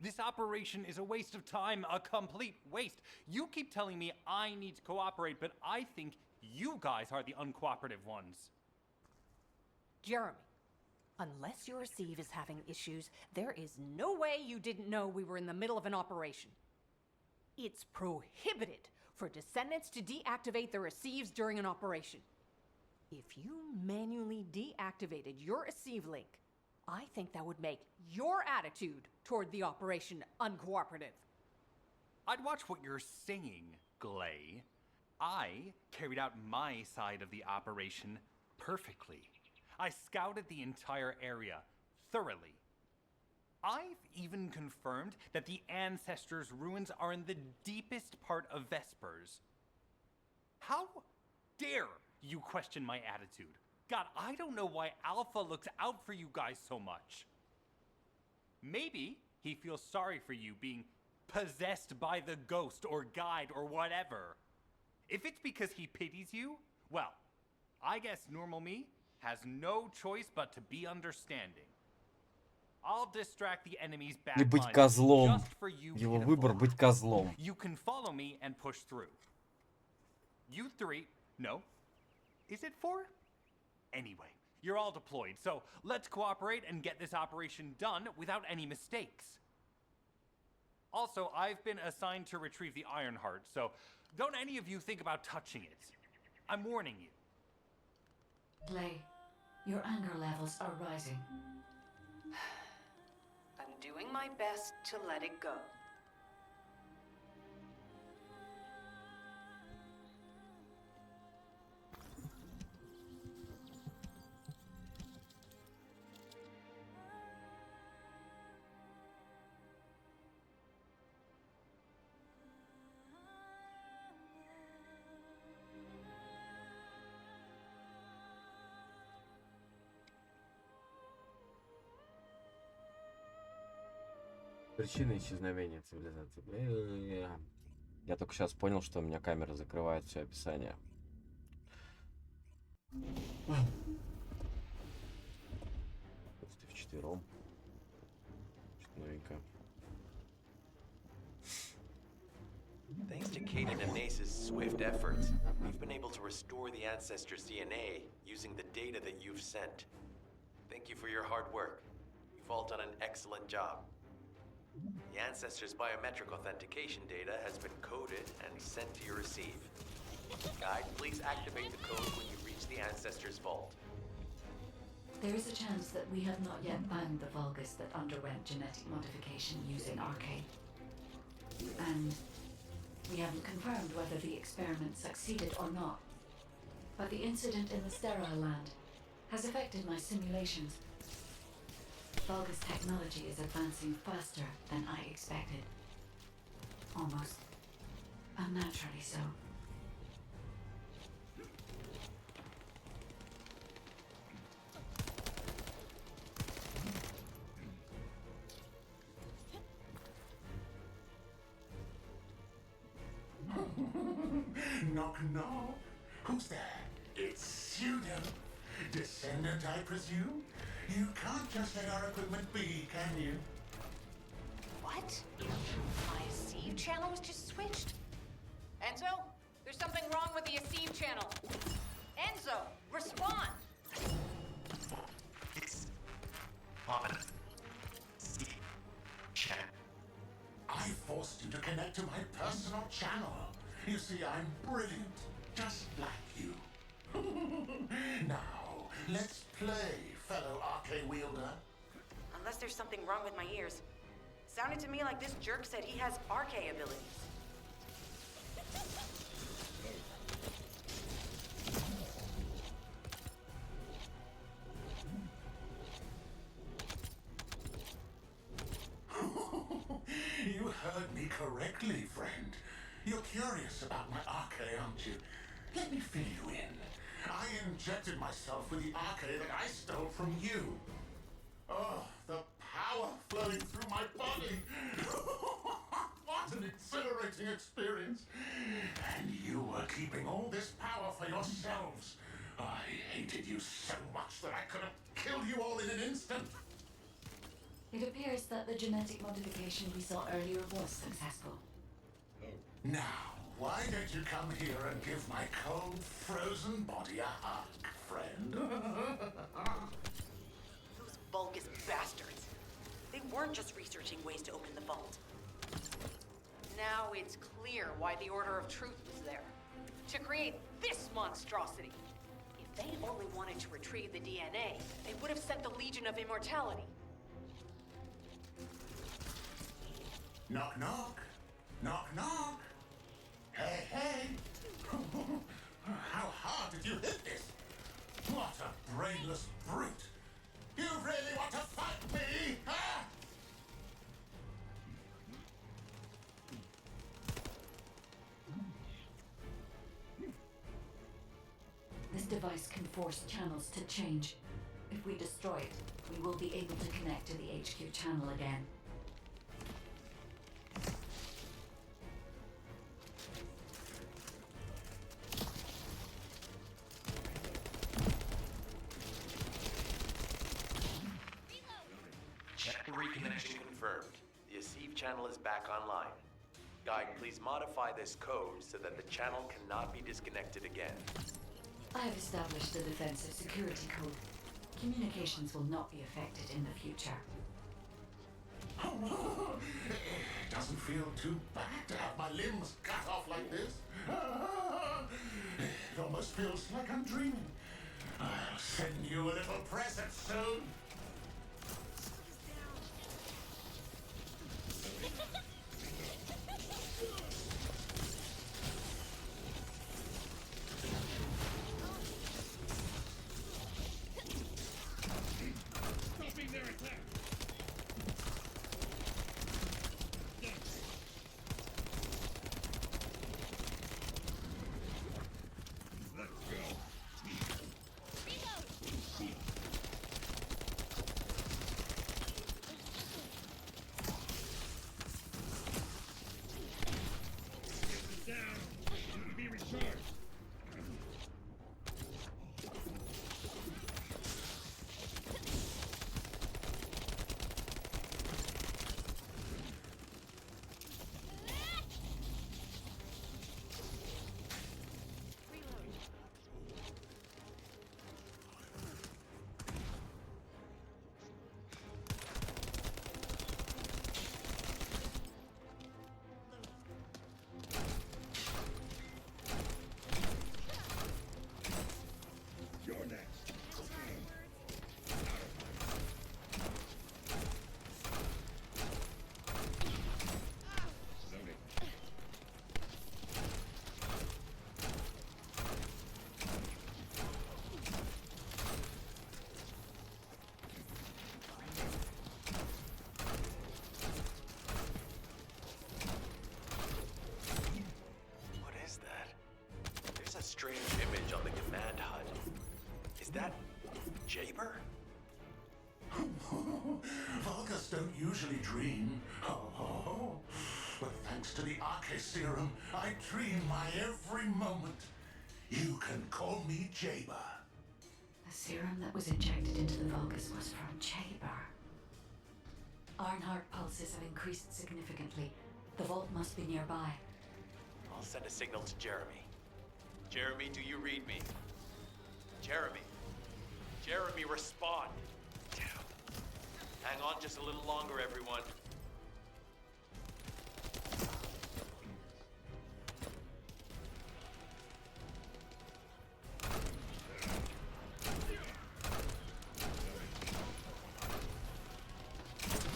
This operation is a waste of time, a complete waste. You keep telling me I need to cooperate, but I think you guys are the uncooperative ones. Jeremy, unless your receive is having issues, there is no way you didn't know we were in the middle of an operation. It's prohibited for Descendants to deactivate their receives during an operation. If you manually deactivated your receive link, I think that would make your attitude toward the operation uncooperative. I'd watch what you're saying, Glay. I carried out my side of the operation perfectly. I scouted the entire area thoroughly. I've even confirmed that the Ancestors' ruins are in the deepest part of Vespers. How dare you question my attitude? God, I don't know why Alpha looks out for you guys so much. Maybe he feels sorry for you being possessed by the ghost or guide or whatever. If it's because he pities you, well, I guess normal me has no choice but to be understanding. I'll distract the enemy's back И быть line козлом. just for you. Его выбор быть козлом. You can follow me and push through. You three, no. Is it four? Anyway, you're all deployed, so let's cooperate and get this operation done without any mistakes. Also, I've been assigned to retrieve the Ironheart, so don't any of you think about touching it. I'm warning you. Glay, your anger levels are rising. I'm doing my best to let it go. Причина исчезновения цивилизации. Бля. Я только сейчас понял, что у меня камера закрывает все описание. Просто вчетвером. Что-то новенькое. Thanks to Kaden and Nace's swift efforts, we've been able to restore the Ancestors' DNA using the data that you've sent. Thank you for your hard work. You've all done an excellent job. The Ancestors' biometric authentication data has been coded and sent to your receive. Guide, please activate the code when you reach the Ancestors' vault. There is a chance that we have not yet found the Vulgus that underwent genetic modification using Arcade. And we haven't confirmed whether the experiment succeeded or not. But the incident in the Sterile Land has affected my simulations. Vulgus technology is advancing faster than I expected. Almost unnaturally so. Knock, knock. Who's there? It's Pseudo. Descendant, I presume? You can't just let our equipment be, can you? What? My receive channel was just switched? Enzo? There's something wrong with the receive channel. Enzo, respond! It's on chat. I forced you to connect to my personal channel. You see, I'm brilliant, just like you. Now, let's play, fellow arcane wielder. Unless there's something wrong with my ears. Sounded to me like this jerk said he has arcane abilities. You heard me correctly, friend. You're curious about my arcane, aren't you? Let me fill you in. I injected myself with the arcane that I stole from you. Oh, the power flowing through my body. What an exhilarating experience. And you were keeping all this power for yourselves. I hated you so much that I could have killed you all in an instant. It appears that the genetic modification we saw earlier was successful. Now, why don't you come here and give my cold, frozen body a hug, friend? Those Vulgus bastards. They weren't just researching ways to open the vault. Now it's clear why the Order of Truth was there. To create this monstrosity. If they only wanted to retrieve the DNA, they would have sent the Legion of Immortality. Knock, knock. Knock, knock. Hey, hey. How hard did you hit this? What a brainless brute. You really want to fight me, huh? This device can force channels to change. If we destroy it, we will be able to connect to the HQ channel again. Check reconnection confirmed. The Asive channel is back online. Guide, please modify this code so that the channel cannot be disconnected again. I have established a defensive security code. Communications will not be affected in the future. It doesn't feel too bad to have my limbs cut off like this. It almost feels like I'm dreaming. I'll send you a little present soon. Strange image on the command HUD. Is that Jaber? Vulgus don't usually dream. Oh, but thanks to the Arche serum, I dream my every moment. You can call me Jaber. The serum that was injected into the Vulgus was from Jaber. Ironheart pulses have increased significantly. The vault must be nearby. I'll send a signal to Jeremy. Jeremy, do you read me? Jeremy. Jeremy, respond. Damn. Hang on just a little longer, everyone.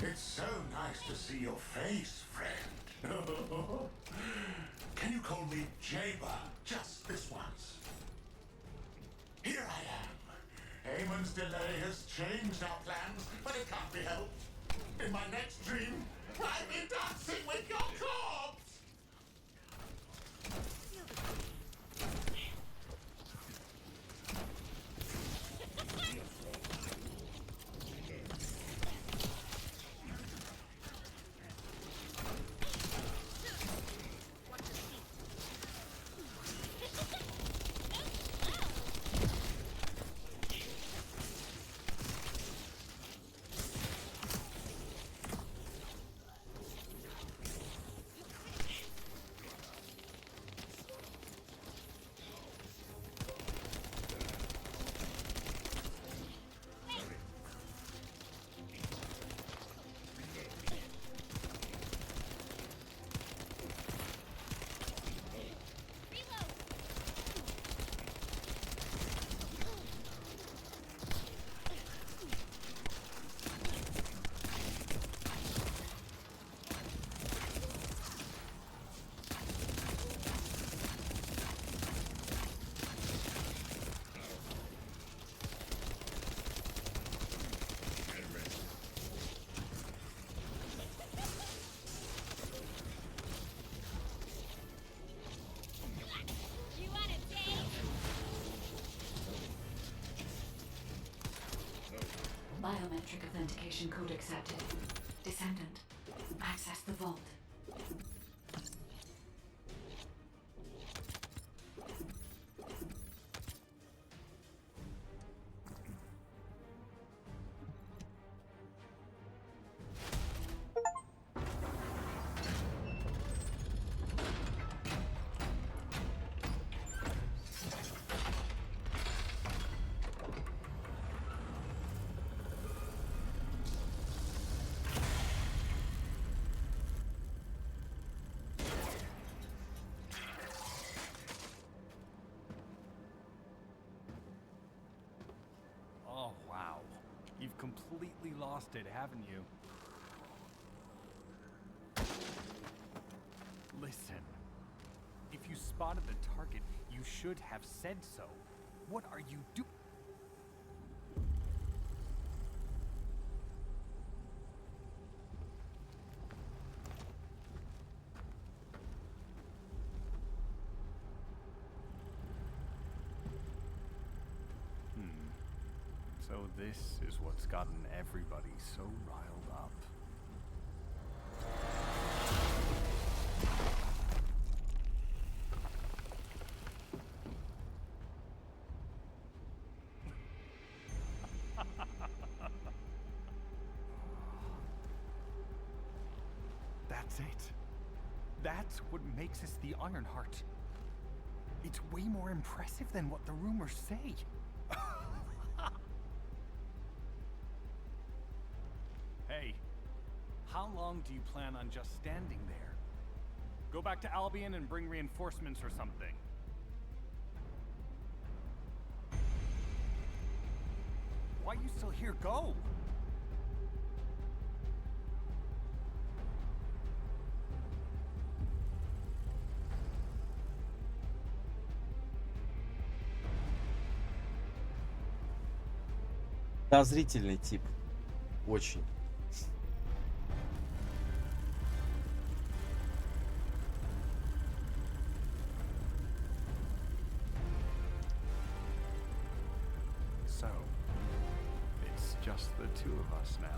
It's so nice to see your face, friend. Can you call me Jaber just this once? Here I am. Eamon's delay has changed our plans, but it can't be helped. In my next dream, I'll be dancing with your corpse! Biometric authentication code accepted. Descendant, access the vault. Oh, wow. You've completely lost it, haven't you? Listen. If you spotted the target, you should have said so. What are you doing? So this is what's gotten everybody so riled up. That's it. That's what makes us the Ironheart. It's way more impressive than what the rumors say. Hey, how long do you plan on just standing there? Go back to Albion and bring reinforcements or something. Why are you still here? Go! Подозрительный тип. Очень. So, it's just the two of us now.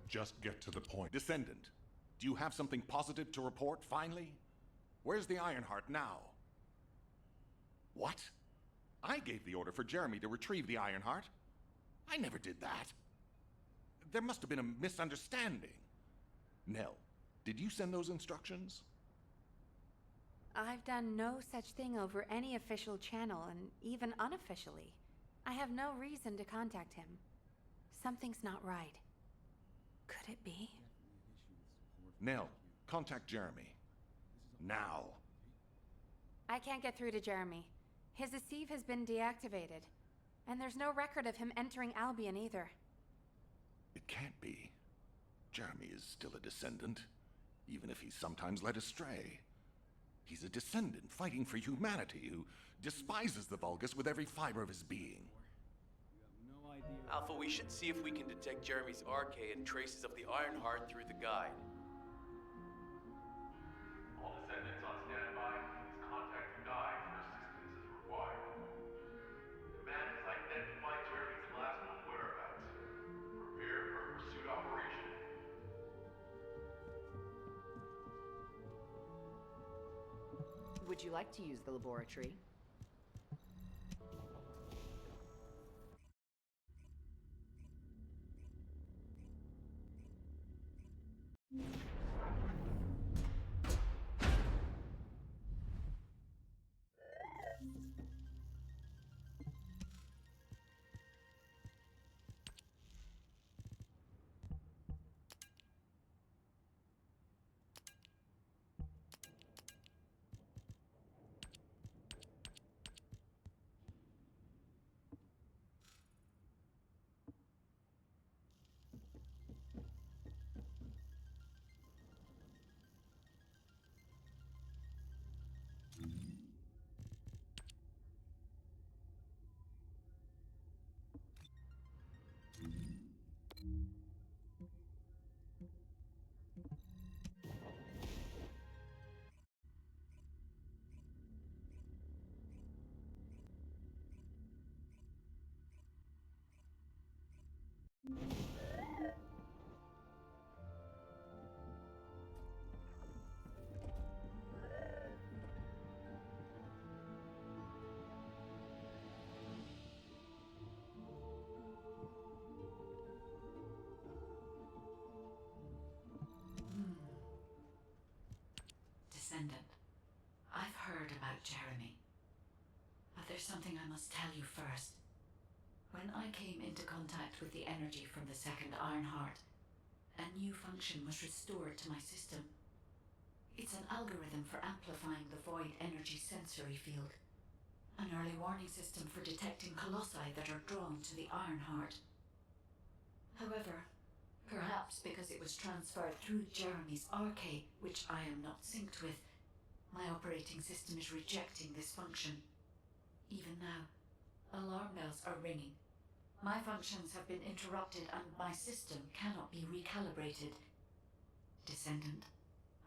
Just get to the point. Descendant, do you have something positive to report, finally? Where's the Ironheart now? What? I gave the order for Jeremy to retrieve the Ironheart. I never did that. There must have been a misunderstanding. Nell, did you send those instructions? I've done no such thing over any official channel, and even unofficially. I have no reason to contact him. Something's not right. Could it be? Nell, contact Jeremy. Now. I can't get through to Jeremy. His Deceive has been deactivated. And there's no record of him entering Albion either. It can't be. Jeremy is still a descendant, even if he's sometimes led astray. He's a descendant fighting for humanity who despises the Vulgus with every fiber of his being. Alpha, we should see if we can detect Jeremy's arcade and traces of the Ironheart through the guide. All descendants on standby. Please contact the guide for assistance as required. The man has identified Jeremy's last known whereabouts. Prepare for a pursuit operation. Would you like to use the laboratory? Descendant, I've heard about Jeremy. But there's something I must tell you first. When I came into contact with the energy from the second Ironheart, a new function was restored to my system. It's an algorithm for amplifying the void energy sensory field. An early warning system for detecting colossi that are drawn to the Ironheart. However, perhaps because it was transferred through Jeremy's arcade, which I am not synced with, my operating system is rejecting this function. Even now, alarm bells are ringing. My functions have been interrupted and my system cannot be recalibrated. Descendant,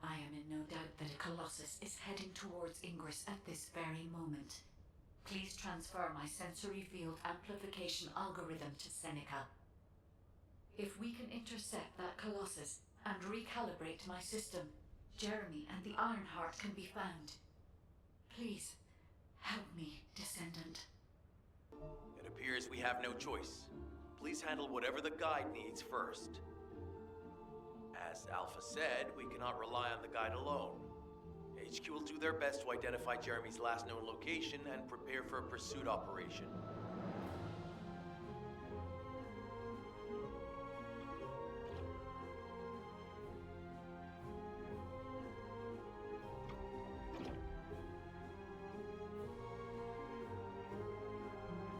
I am in no doubt that a Colossus is heading towards Ingress at this very moment. Please transfer my sensory field amplification algorithm to Seneca. If we can intercept that Colossus and recalibrate my system, Jeremy and the Ironheart can be found. Please, help me, Descendant. It appears we have no choice. Please handle whatever the guide needs first. As Alpha said, we cannot rely on the guide alone. HQ will do their best to identify Jeremy's last known location and prepare for a pursuit operation.